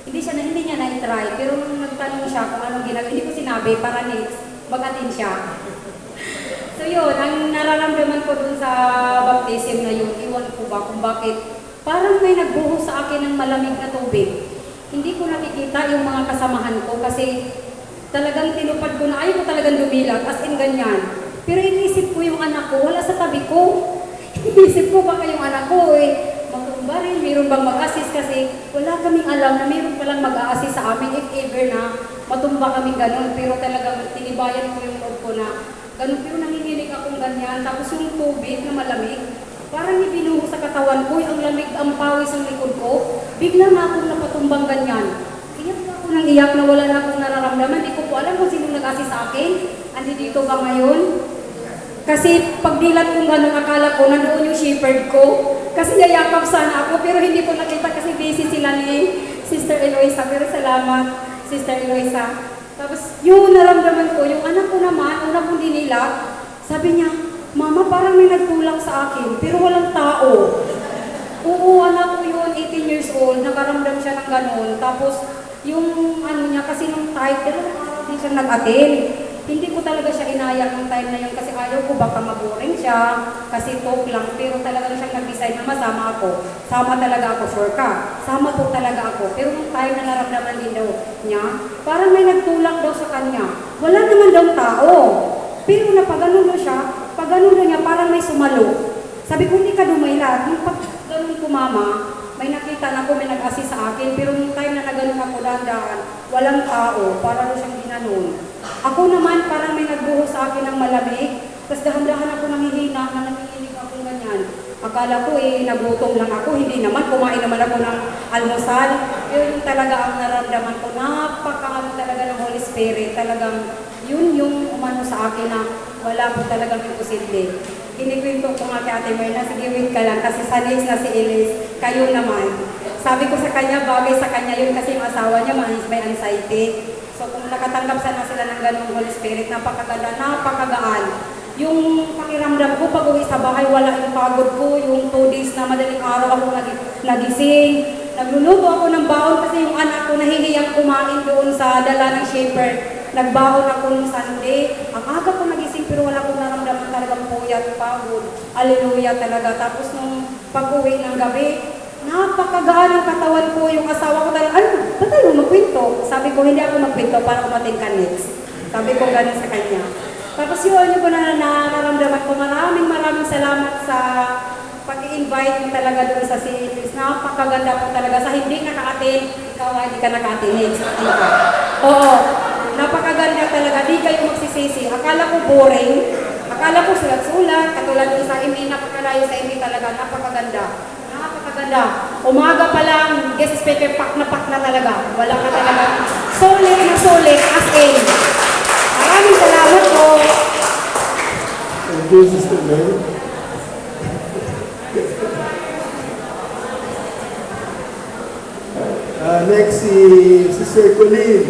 Hindi niya na-try, pero nung nagtanong siya kung anong ginagawa, hindi ko sinabi para next, bagatin siya. So yun, ang nararamdaman ko dun sa baptism na yun, iwan ko ba kung bakit parang may nagbuhos sa akin ng malamig na tubig. Hindi ko nakikita yung mga kasamahan ko kasi talagang tinupad ko na ayaw ko talagang dumilat, as in ganyan. Pero iniisip ko yung anak ko, wala sa tabi ko. Iniisip ko baka yung anak ko matumba rin, mayroon bang mag-assist kasi wala kaming alam na mayroon palang mag-assist sa amin if ever na matumba kaming ganun. Pero talagang tinibayan ko yung loob ko na ganun, pero nanginginig akong ganyan. Tapos yung tubig na malamig, parang ibinuho sa katawan ko, ang lamig, ang pawis ang likod ko. Bigla na akong napatumbang ganyan. Iyak na ako ng iyak na wala na akong nararamdaman. Hindi ko po alam kung sino nag-assist sa akin. Andi dito ba ngayon? Kasi pagdilat kong ganun, akala ko nandoon yung shepherd ko. Kasi yayakap sana ako, pero hindi ko nakita kasi busy sila ni Sister Eloisa. Pero salamat, Sister Eloisa. Tapos yung naramdaman ko, yung anak ko naman, una kong dinila, sabi niya, Mama, parang may nagtulak sa akin, pero walang tao. Oo, anak ko yun, 18 years old, nakaramdam siya ng ganun. Tapos yung niya, kasi nung tight, pero hindi siya nag-attend. Hindi ko talaga siya inaya ng time na yun kasi ayaw ko baka maboring siya, kasi talk lang, pero talaga siyang nag-decide na masama ako. Sama talaga ako, sure ka. Sama po talaga ako. Pero nung time na naramdaman din daw niya, parang may nagtulak daw sa kanya. Wala naman daw tao. Pero napaganon siya, paganon niya, parang may sumalo. Sabi ko, hindi ka dumayla. Nung pag-ganon ko, Mama, may nakita na ko, may nag-assist sa akin, pero nung time na naganon ako dahan-dahan, walang tao, parang siyang ginanon. Ako naman, parang may nagbuhos sa akin ng malamig, tapos dahan-dahan ako nanghihina, na nanginginig ako ganyan. Akala ko nagutom lang ako, hindi naman, kumain naman ako ng almusal. Yun talaga ang naramdaman ko, napaka talaga ng Holy Spirit, talagang yun yung umano sa akin na wala po talagang imposible. Kinikwento ko nga kay Ate Myrna, sige wait ka lang, kasi sa next na si Elise, kayo naman. Sabi ko sa kanya, bagay sa kanya yun kasi yung asawa niya may anxiety. So kung nakatanggap sana sila ng ganung Holy Spirit, napakaganda, napakagaan. Yung pakiramdam ko pag uwi sa bahay, wala yung pagod ko, yung 2 days na madaling araw ako nagising. Nagluluto ako ng baon kasi yung anak ko nahihiyang kumain doon sa dala ng shepherd. Nagbaon ako nung Sunday. Ang aga ko nagising pero wala akong naramdaman talagang puyat, pagod. Hallelujah talaga. Tapos nung pag-uwi ng gabi, napakagaan ang katawan ko. Yung asawa ko talaga, ba't tayo magkwento? Sabi ko, hindi ako magkwento para kumating ka next. Sabi ko ganun sa kanya. Tapos yun ko na nararamdaman ko. Maraming salamat sa pag-i-invite mo talaga doon sa CNS. Napakaganda po talaga. Sa hindi nakaka-attend, ikaw hindi ka nakaka-attend next. Oo. Napakaganda talaga. Di kayo magsisisi. Akala ko boring. Akala ko sulat-sulat. Katulad ng sa MA, napakalayo sa MA talaga. Napakaganda. Napakaganda. Umaga pa lang, guest speaker, pak na talaga. Wala ka talaga. Solid, as in. Maraming salamat po. Thank you, Sister Mary. Next, si Sister Colleen.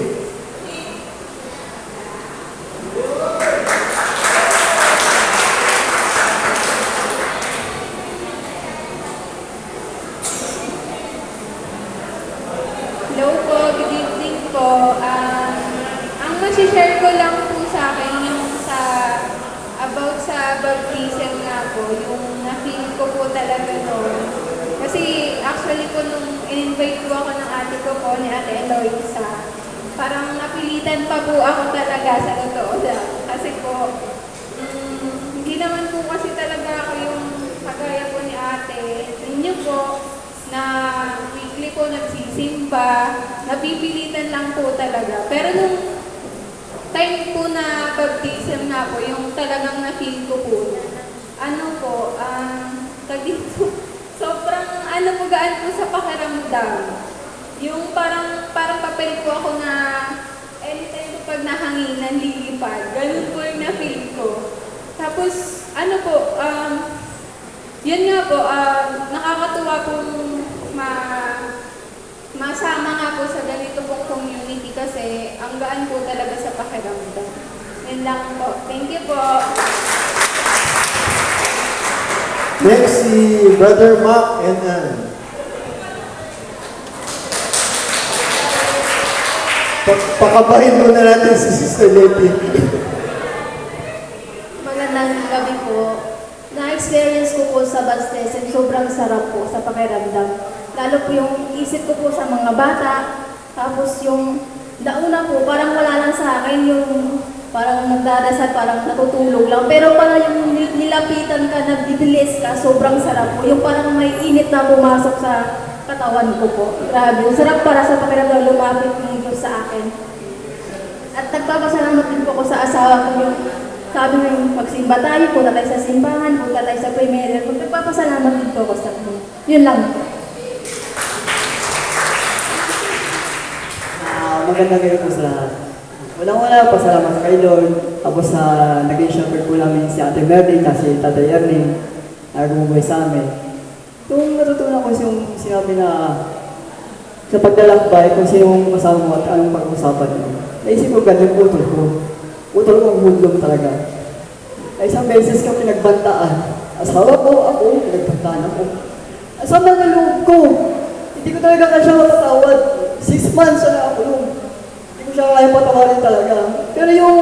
Hello po, good evening po. Ang masishare ko lang po sa akin yung about sa baptism nga po, yung na-feel ko po talaga noon. Kasi actually po nung in-invite po ako ng ate ko po, ni Ate Eloisa, parang napilitan pa po ako talaga sa totoo lang. Kasi po, hindi naman po kasi talaga ako yung kagaya po ni ate. Ninyo po, na weekly po nagsisimba, napipilitan lang po talaga. Pero nung time po na baptism na po, yung talagang na-feel ko po sobrang gaan po sa pakiramdam. Yung parang papel po ako na anytime po pag nahanginan, lilipad. Ganun po yung na-feel ko. Tapos, yun nga po, nakakatuwa pong masama nga po sa ganito pong community kasi ang gaan po talaga sa pakiramdam. Yun lang po. Thank you po. Next, si Brother Mark and Ann. Pakabahin muna natin si Sister Letty. Magandang gabi po. Na-experience ko po sa baptism, sobrang sarap po sa pakiramdam. Lalo po yung isip ko po sa mga bata, tapos yung nauna po, parang wala lang sa akin yung parang nagdarasal, parang natutulog lang. Pero parang yung nilapitan ka, nagdidilis ka, sobrang sarap po. Yung parang may init na pumasok sa katawan ko po. Grabe, sarap para sa pakiramdam, lumapit ng Diyos sa akin. At nagpapasalamat din po ako sa asawa ko yung sabi ng magsimba tayo, punta tayo sa simbahan, punta tayo sa premier. Nagpapasalamat din po ako sa kanya. Yun lang po. Magandang gabi po sa lahat. Walang-wala, pasalamat kay Lord. Tapos naging shepherd po namin si Ate Merlin at si Tatay Erning na gumubuhay sa amin. Kung natutunan ko yung sinabi na sa paglalakbay, kung sino yung kasama mo at anong pag-usapan mo, naisip ko ganyan utol ko. Utol ko ang hudlom talaga. Isang beses kami nagbantaan. Asawa ko, ako, nagbantaan ako. Ang sama ng loob ko. Hindi ko talaga kasya mapatawad. 6 months na nakakulong. Hindi ko siya kaya patawarin talaga. Pero yung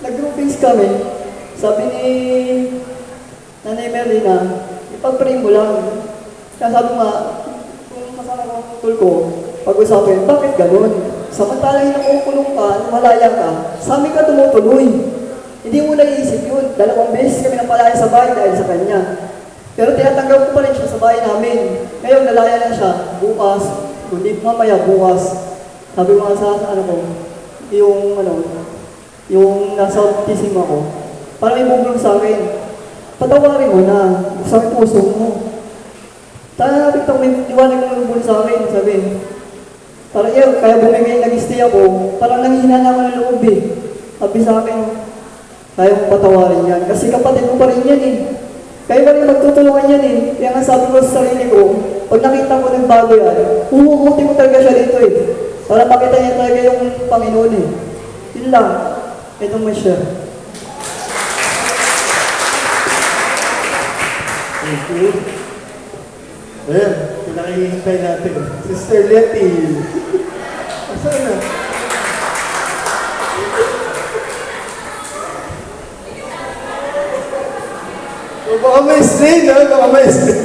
nag-groupings kami, sabi ni Nanay Merlina, ipag-pray mo lang. Kaya sabi nga, kung masama ko ang utol ko, pag-usapin, bakit ganun? Samantalang nakukulong ka, malaya ka, sa amin ka tumutuloy. Hindi mo naiisip yun. 2 beses kami napalaya sa bahay dahil sa kanya. Pero tinatanggap ko pa rin siya sa bahay namin. Ngayon, nalaya na siya. Bukas, kundi mamaya bukas. Sabi ko nga sa ko, yung nasa baptism ako, parang may bubulong sa akin. patawarin mo na, sakit puso mo. Sabi ko, may liwanag ng lubon sa akin, sabi. Parang yun, kaya bumigay nag-stay ako, parang nanghina na ako ng loob eh. Sabi sa akin, kaya mo patawarin yan. Kasi kapatid mo pa rin yan eh. Kaya pa rin magtutulungan yan eh. Kaya nga sabi ko sa sarili ko, pag nakita ko nagbago yan, huhukuti mo talaga siya dito eh. Para makita niya talaga yung Panginoon eh. Yun lang. Ito mo siya. Thank you. Ayan, pinakihintay natin. Sister Letty. Asan na? O, baka may strain, ha? Baka may strain.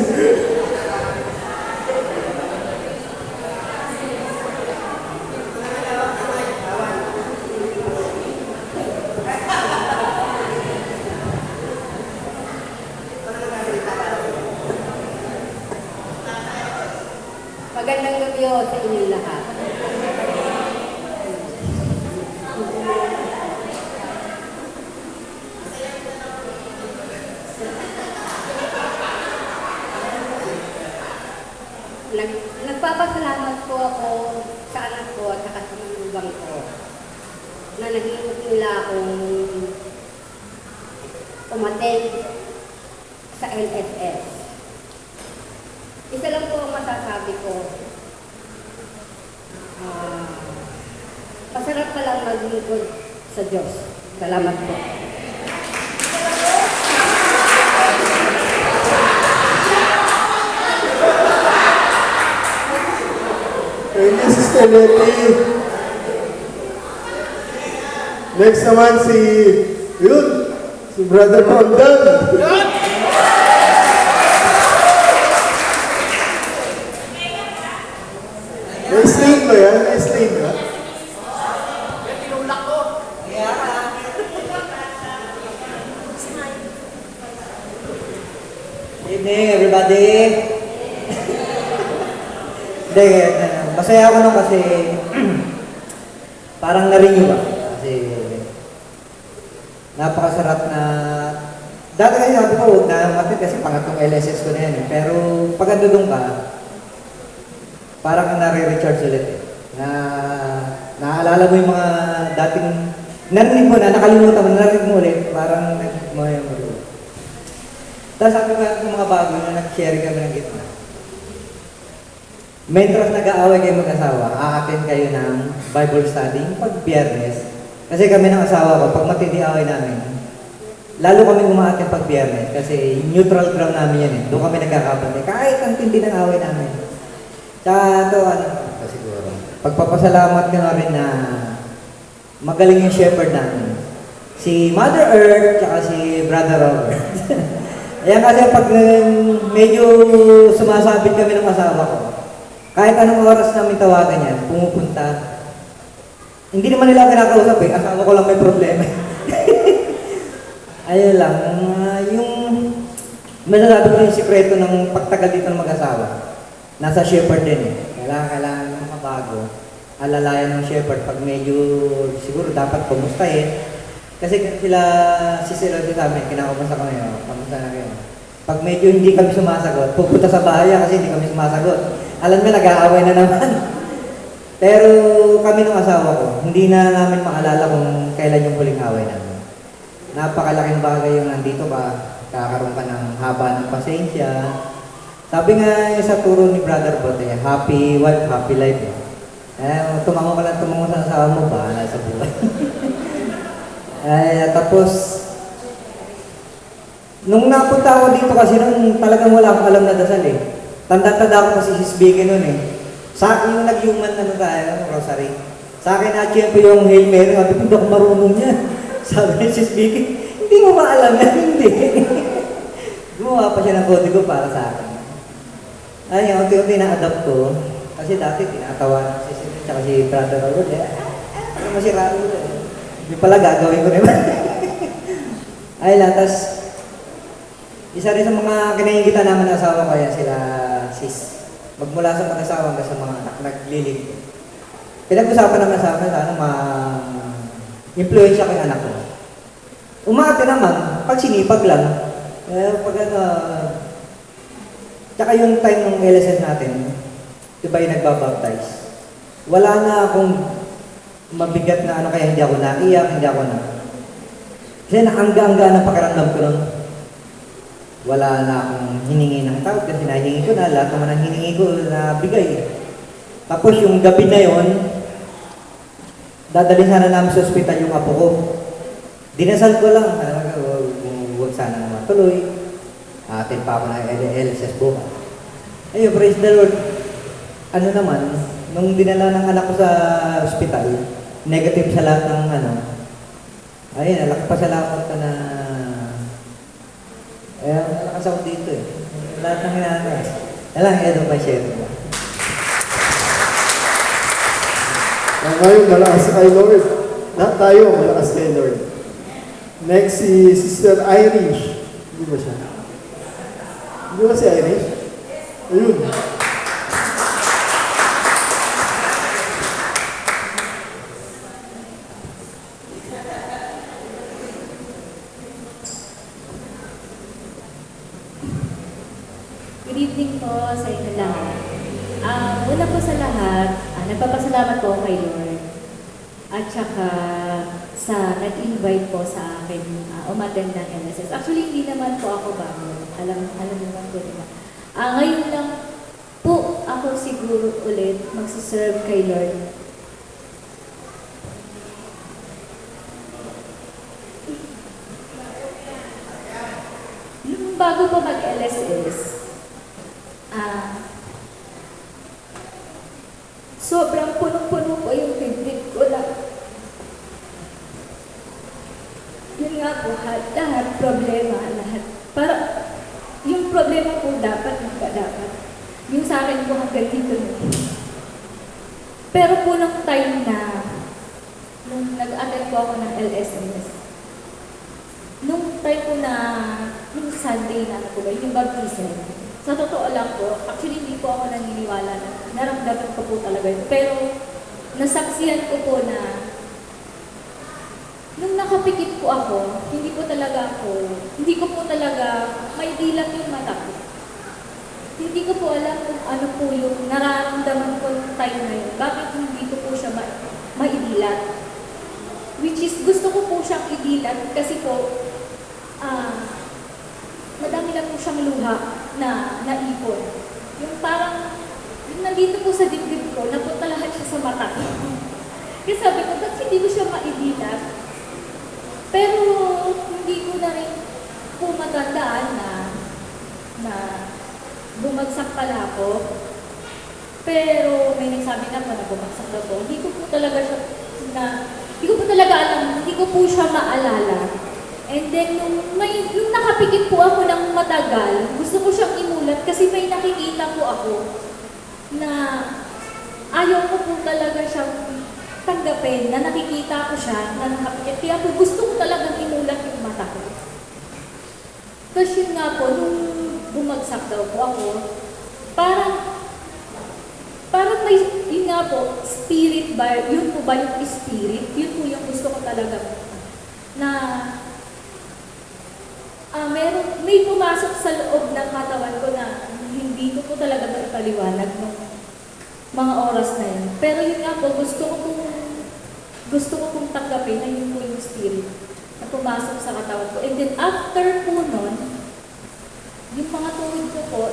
Magandang gabi ho sa inyong lahat. Nagpapasalamat po ako sa anak ko at saka sa manugang ko na nag-iingat nila akong umattend sa LSS. Isa lang po ang masasabi ko. Masarap pa lang maglingkod sa Diyos. Salamat po. Thank you, Sister Letty. Next naman si Brother Rondan. May sling ba yan? May sling ba? Evening, everybody. Hindi, masaya ako nung kasi parang narinig ba? Kasi napakasarap na dati kasi sabi ko, huwag na matid kasi pangatlong LSS ko na yan. Pero pag andun ka, parang kang nare-recharge ulit eh. Naaalala mo yung mga dating narinig mo na, nakalimutan mo, narinig mo ulit, parang nag-moya mo ulit. Tapos sabi ko yung mga bago na nag-share kami ng gitna. Mentras nag-aaway kayo mag-asawa, a-attend kayo ng Bible study pag Biyernes. Kasi kami ng asawa ko, pag matindi away namin, lalo kami umaattend pag Biyernes kasi neutral ground namin yan eh. Doon kami nagkakabantay, kahit ang tindi ng away namin. Tsaka ito, siguro, pagpapasalamat ko na rin na magaling yung shepherd namin. Si Mother Earth, tsaka si Brother Robert. Ayan kasi pag medyo sumasabit kami ng asawa ko, kahit anong oras namin tawagan yan, pumupunta. Hindi naman nila kinakausap eh, asawa ko lang may problema. Ayun lang, yung masasabi ko yung sikreto ng pagtagal dito ng mag-asawa. Nasa shepherd din eh. Kailangan ng mabago. Alalayan ng shepherd pag medyo siguro dapat kumustahin. Kasi sila sisirado sa amin, kinakamusta ko ngayon, kamusta na kayo. Pag medyo hindi kami sumasagot, pupunta sa bahay kasi hindi kami sumasagot. Alam mo, nag-aaway na naman. Pero kami ng asawa ko, hindi na namin maalala kung kailan yung huling away namin. Napakalaking bagay yung nandito ka, kakaroon ka ng haba ng pasensya. Sabi nga sa turo ni Brother Bote, happy wife, happy life. Tumango ka lang tumango sa asawa mo, bahala sa buhay. Tapos, nung napunta ako dito kasi nung talagang wala akong alam na dasal eh. Tanda-tanda ako kasi si Sbiggy nun eh. Sa akin yung nag-human rosary. Sa akin na-achieve yung Hail Mary, sabi ko, hindi ako marunong yan. Sabi ni si Sbiggy, hindi mo ba alam yan? Hindi. Gumawa pa siya ng kodigo para sa akin. Ayun, unti-unti na-adapt ko. Kasi dati tinatawa si Sbiggy at si Brother Robert eh. Ano masira rin eh. Hindi pala gagawin ko naman. Ay lang, tas isa rin sa mga kinaingitan naman ng asawa ko, kaya sila sis. Magmula sa mag-asawa hanggang sa mga anak, naglilig. Pinag-usapan naman sa akin, sana ma-influensya ko yung anak ko. Umate naman, pag sinipag lang. Pag tsaka yung time ng LSS natin, di ba yung nagbabaptize? Wala na akong mabigat na ano kaya hindi ako naiyak, hindi ako na. Kasi naangga-angga na pakiramdam ko nun. Wala na akong hiningi ng tawad kasi nahihingi ko na, lahat naman ang hiningi ko na bigay. Tapos yung gabi na yon, dadalhin sana namin sa ospital yung apo ko. Dinasal ko lang, huwag sana na matuloy. Atin pa ako ng LSS bukas. Ayun, praise the Lord. Ano naman, nung dinala ng anak ko sa ospital, negative sa lahat ng ano, ayun, nagpasalamat ka na, nalakas ako dito eh. Lahat ng hinahangad. Alang, ito pa share ko. Ngayon, malakas kay Lord. Lahat tayo, malakas kay Lord. Next, si Sister Irish. Hindi ba siya? Hindi ba si Irish? Ayun. Good evening po sa inyo lahat. Una po sa lahat, nagpapasalamat po kay Lord. At saka sa nag-invite po sa akin umattend ng LSS. Actually, hindi naman po ako bago. Alam naman po diba. Ngayon lang po ako siguro ulit magsiserve kay Lord. Nung bago po mag-LSS, sobrang punong-puno po yung dibdib ko na yun nga po, lahat problema, lahat. Para yung problema po dapat, dapat. Yung sa akin po hanggang dito na. Pero po nung time na nung nag-attend po ako ng LSS, nung time po na yung Sunday na po ba, yung baptism, sa totoo lang po, actually hindi po ako naniniwala na naramdaman ko po talaga yun. Pero nasaksihan ko po na nung nakapikit po ako, hindi ko po talaga maidilat yung mata ko. Hindi ko po alam kung ano po yung nararamdaman ko ng time na yun. Bakit hindi ko po siya maidilat? Which is, gusto ko po siyang idilat kasi po, madami lang po siyang luha na naipon. Yung parang, yung nandito po sa dibdib ko, napunta lahat siya sa mata. Kasi sabi ko, ba't hindi ko siya maidilat? Pero hindi ko na rin po matandaan na bumagsak pala ako. Pero may nagsabi na po na bumagsak na po. Hindi ko po talaga alam, hindi ko po siya maalala. And then, nung nakapikit po ako ng matagal, gusto ko siyang imulat kasi may nakikita po ako na ayaw ko po talaga siyang tanggapin, na nakikita ko siya, na nakapikit. Kaya po gusto ko talagang imulat yung mata ko. Tapos yun nga po, nung bumagsak daw po ako, parang may, yun nga po, spirit ba, yun po ba yung spirit? Yun po yung gusto ko talaga na may pumasok sa loob ng katawan ko na hindi ko po talaga maipaliwanag ng mga oras na yun. Pero yun nga po, gusto ko pong tanggapin na yun po yung spirit na pumasok sa katawan ko. And then after po nun, yung mga tuhod ko po,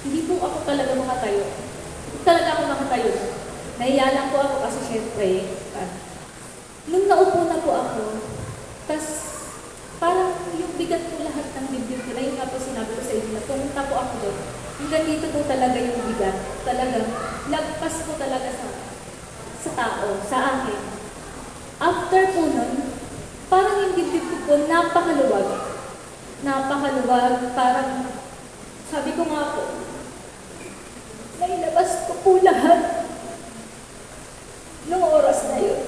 hindi po ako talaga makatayo. Hindi talaga ako makatayo. Nahiya lang po ako kasi syempre, nung naupo na po ako, tas parang yung bigat po lahat ng dibdib ko na yung nga po sinabi ko sa inyo na pumunta po ako doon. Hanggang dito po talaga yung bigat. Talagang lagpas po talaga sa tao, sa akin. After po nun, parang yung dibdib ko po napakaluwag. Napakaluwag, parang sabi ko nga po, nailabas ko po lahat noong oras na yun.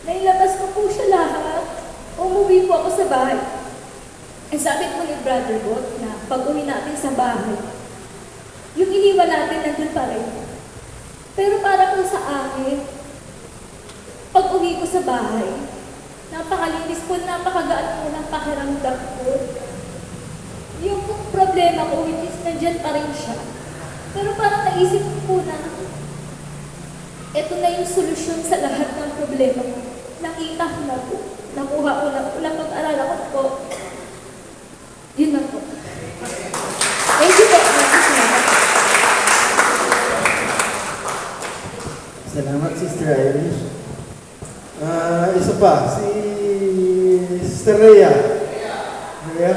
Nailabas ko po siya lahat. Umuwi po ako sa bahay. And sabi po ni Brother Bot na pag uwi natin sa bahay, yung iniwan natin nandun pa rin. Pero para po sa akin, pag uwi ko sa bahay, napakalinis po, napakagaan po ng pakiramdam ko. yung problema ko, which is nandyan pa rin siya. Pero parang naisip ko po na, ito na yung solusyon sa lahat ng problema ko. Nakita ko na po, nakuha ko na po, napag-aralan ko po. Yun na po. Thank you po. Salamat, Sister Irish. Isa pa, si Sister Rhea. Rhea?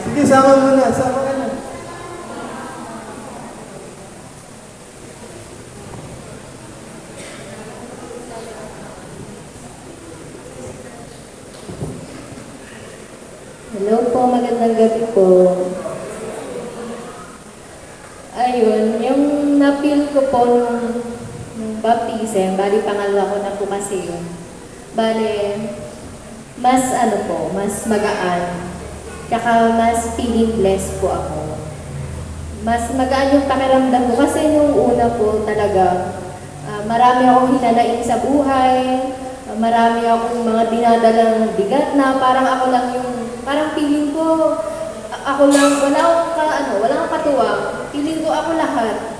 Sige, sama mo na. Sama ka na. Hello po, magandang gabi po. Ayun, yung na-feel ko po nung baptism, bali pangalawa ko na po kasi yun. Bali, mas mas magaan. Tsaka mas feeling blessed po ako. Mas magaan yung pakiramdam ko kasi nung una po talaga, marami akong hinanaing sa buhay, marami akong mga dinadalang bigat na parang ako lang yung, parang feeling ko, ako lang, wala akong katuwang, feeling ko ako lahat,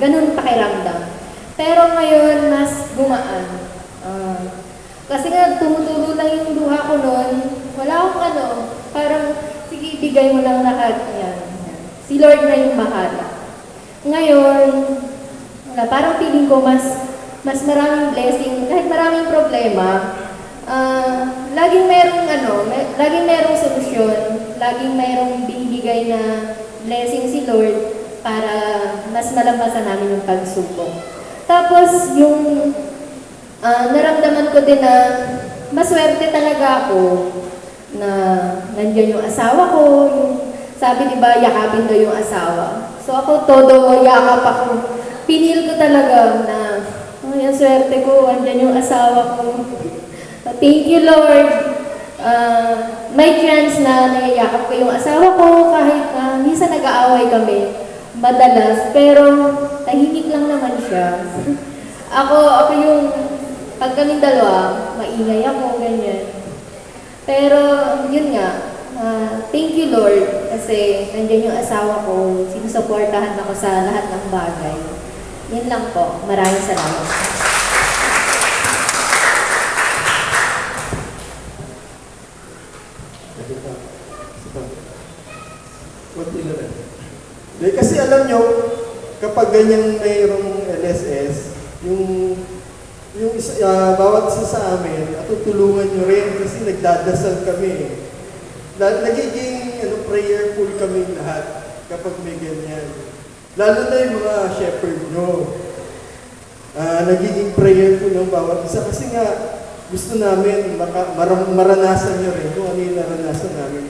ganun pakiramdam. Pero ngayon, mas gumaan. Kasi nga, tumutulo lang yung luha ko noon, wala akong parang, sige, bigay mo lang lahat yan. Si Lord na yung bahala. Ngayon, parang feeling ko mas maraming blessing, kahit maraming problema, laging merong solusyon, laging merong binibigay na blessing si Lord para mas malampasan namin yung pagsubok. Tapos yung naramdaman ko din na maswerte talaga ako na nandiyan yung asawa ko, yung sabi diba yakapin daw yung asawa. So ako todo yakap ako. Pinil ko talaga na yung swerte ko, andyan yung asawa ko. Thank you, Lord. May chance na nayayakap ko yung asawa ko kahit minsan nag-aaway kami madalas, pero tahimik lang naman siya. Ako yung, pag kaming dalawa, maingay ako, ganyan. Pero, yun nga, thank you, Lord, kasi nandiyan yung asawa ko, sinusuportahan ako sa lahat ng bagay. Yun lang po. Maraming salamat. Kasi alam nyo, kapag ganyan mayroong LSS, yung bawat isa sa amin, at tutulungan nyo rin kasi nagdadasal kami. Nagiging prayerful kami lahat kapag may ganyan. Lalo na yung mga shepherd nyo. Nagiging prayerful ng bawat isa kasi nga gusto namin maranasan nyo rin kung ano yung naranasan namin.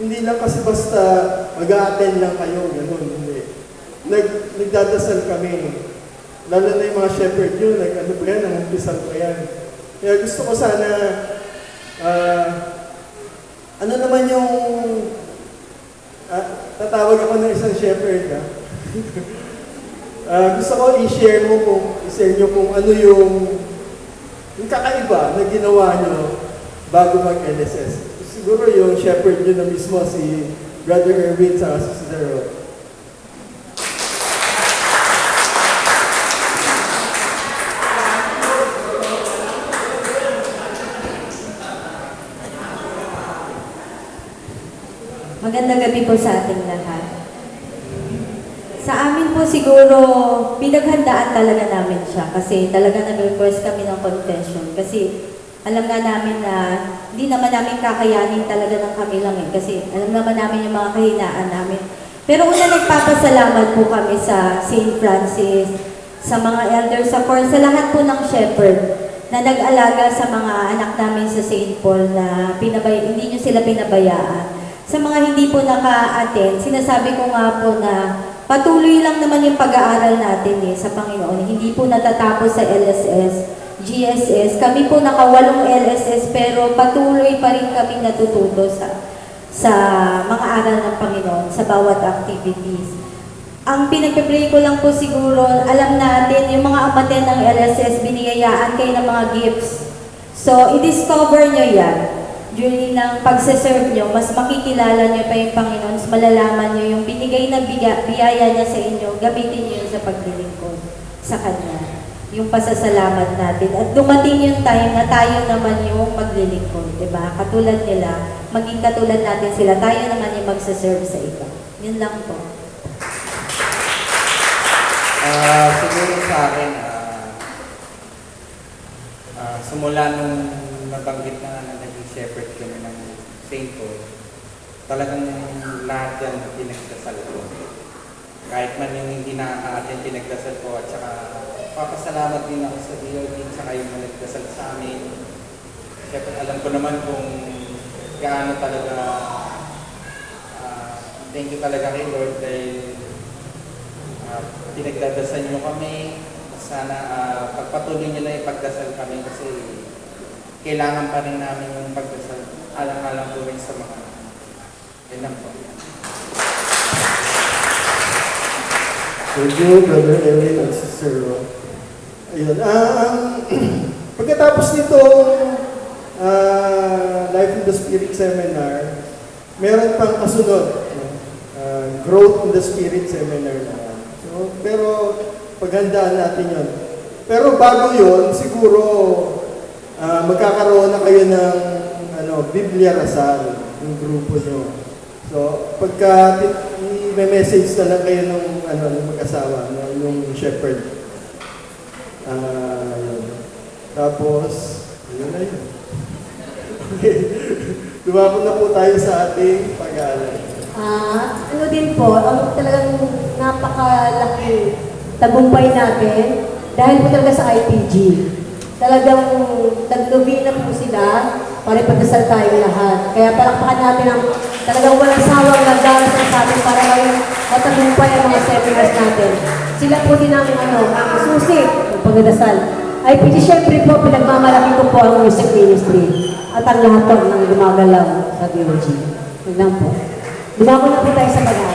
Hindi lang kasi basta mag-a-attend lang kayo, gano'n, hindi. Nagdadasal kami. Lalo na yung mga shepherd nyo, nag-umpisal pa yan. Kaya gusto ko sana, ano naman yung, tatawag ako ng isang shepherd, gusto ko i-share nyo kung ano yung kakaiba na ginawa nyo bago mag-LSS. Siguro yung shepherd nyo na mismo, si Brother Erwin sa Sister Rod. Magandang gabi po sa ating lahat. Sa amin po siguro, pinaghandaan talaga namin siya kasi talaga nag-request kami ng confession kasi alam nga namin na hindi naman namin kakayanin talaga ng kami lang kasi alam naman namin yung mga kahinaan namin. Pero una nagpapasalamat po kami sa St. Francis, sa mga elders sa court, sa lahat po ng shepherd na nag-alaga sa mga anak namin sa St. Paul na hindi nyo sila pinabayaan. Sa mga hindi po naka-attend, sinasabi ko nga po na patuloy lang naman yung pag-aaral natin sa Panginoon. Hindi po natatapos sa LSS, GSS. Kami po naka-8 LSS pero patuloy pa rin kami natututo sa mga aral ng Panginoon, sa bawat activities. Ang pinagpipray ko lang po siguro, alam natin, yung mga amaten ng LSS, biniyayaan kayo ng mga gifts So, i-discover nyo yan. During ng pagsaserve nyo, mas makikilala nyo pa yung Panginoon, mas malalaman nyo yung binigay na biyaya niya sa inyo, gamitin nyo yun sa paglilingkod sa Kanya. Yung pasasalamat natin. At dumating yung time na tayo naman yung maglilingkod, diba? Katulad nila, maging katulad natin sila, tayo naman yung magsaserve sa iba. Yun lang po. Siguro sa akin, simula nung nabanggit na naging shepherd kami ng St. Paul, talagang lahat yan pinagdasal ko. Kahit man yung hindi nakaka-attend, pinagdasal ko at saka papasalamat din ako sa DOD at saka yung nagdasal sa amin. Siyempre alam ko naman kung gaano talaga thank you talaga kay Lord dahil pinagdadasal nyo kami. Sana pagpatuloy nyo na ipagdasal kami kasi kailangan pa rin namin yung pagdasal. Alang-alang po rin sa mga yun lang po. Thank you, Brother Elwin at Sister Ro. Ayun. Pagkatapos nitong Life in the Spirit Seminar, meron pang kasunod. Growth in the Spirit Seminar naman. So, pero paghandaan natin yun. Pero bago yun, siguro magkakaroon na kayo ng Biblia Rasal, yung grupo nyo. So, pagka i-message na lang kayo ng mag-asawa, yung shepherd. Yun. Tapos, yun na yun. Okay. Dumako na po tayo sa ating pag-aaral. Ano din po, talagang napakalaki tagumpay natin dahil po talaga sa IPG. Talagang naglubi na po sila para ipagdasal tayo lahat. Kaya palakpakan natin ang talagang walang sawang nagdarasal sa atin para maging matagumpay ang mga seminars natin. Sila po din ang susi ng pagdasal. IPG, syempre po, pinagmamalaki ko po ang music ministry at ang lahat po ng gumagalaw sa DOG. Yun lang po. Dumako na po tayo sa pag-aaral.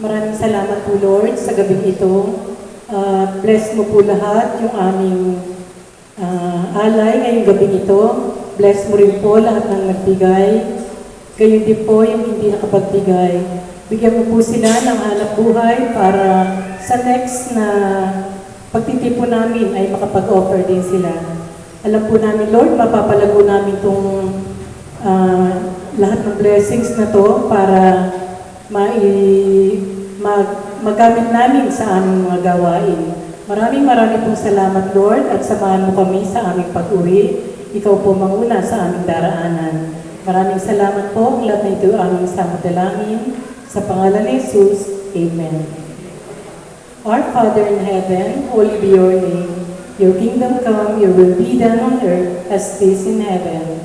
Maraming salamat po, Lord, sa gabing ito. Bless mo po lahat yung aming alay ngayong gabing ito. Bless mo rin po lahat ng nagbigay. Gayon din po yung hindi nakapagbigay. Bigyan mo po sila ng hanap buhay para sa next na pagtitipon namin ay makapag-offer din sila. Alam po namin, Lord, mapapalago namin itong lahat ng blessings na to para magamit namin sa aming mga gawain. Maraming pong salamat, Lord, at samahan mo kami sa aming pag-uwi. Ikaw po manguna sa aming daraanan. Maraming salamat po. Lahat na ito aming samudalangin. Sa pangalan ni Jesus, Amen. Our Father in heaven, holy be your name. Your kingdom come, your will be done on earth as it is in heaven.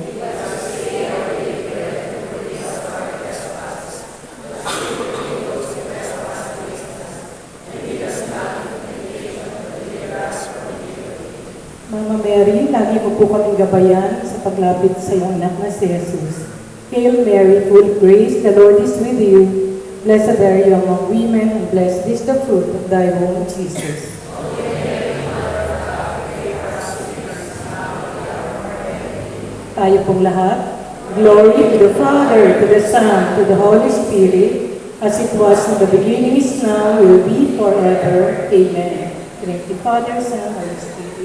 Mama Mary, lagi mo po kaming gabayan sa paglapit sa iyong anak na si Jesus. Hail Mary, full of grace, the Lord is with you. Blessed are you among women, and blessed is the fruit of thy womb, Jesus. Tayo pong lahat. Glory to the Father, to the Son, to the Holy Spirit, as it was in the beginning, is now, will be forever. Amen. In the name of the Father, Son, and Holy Spirit.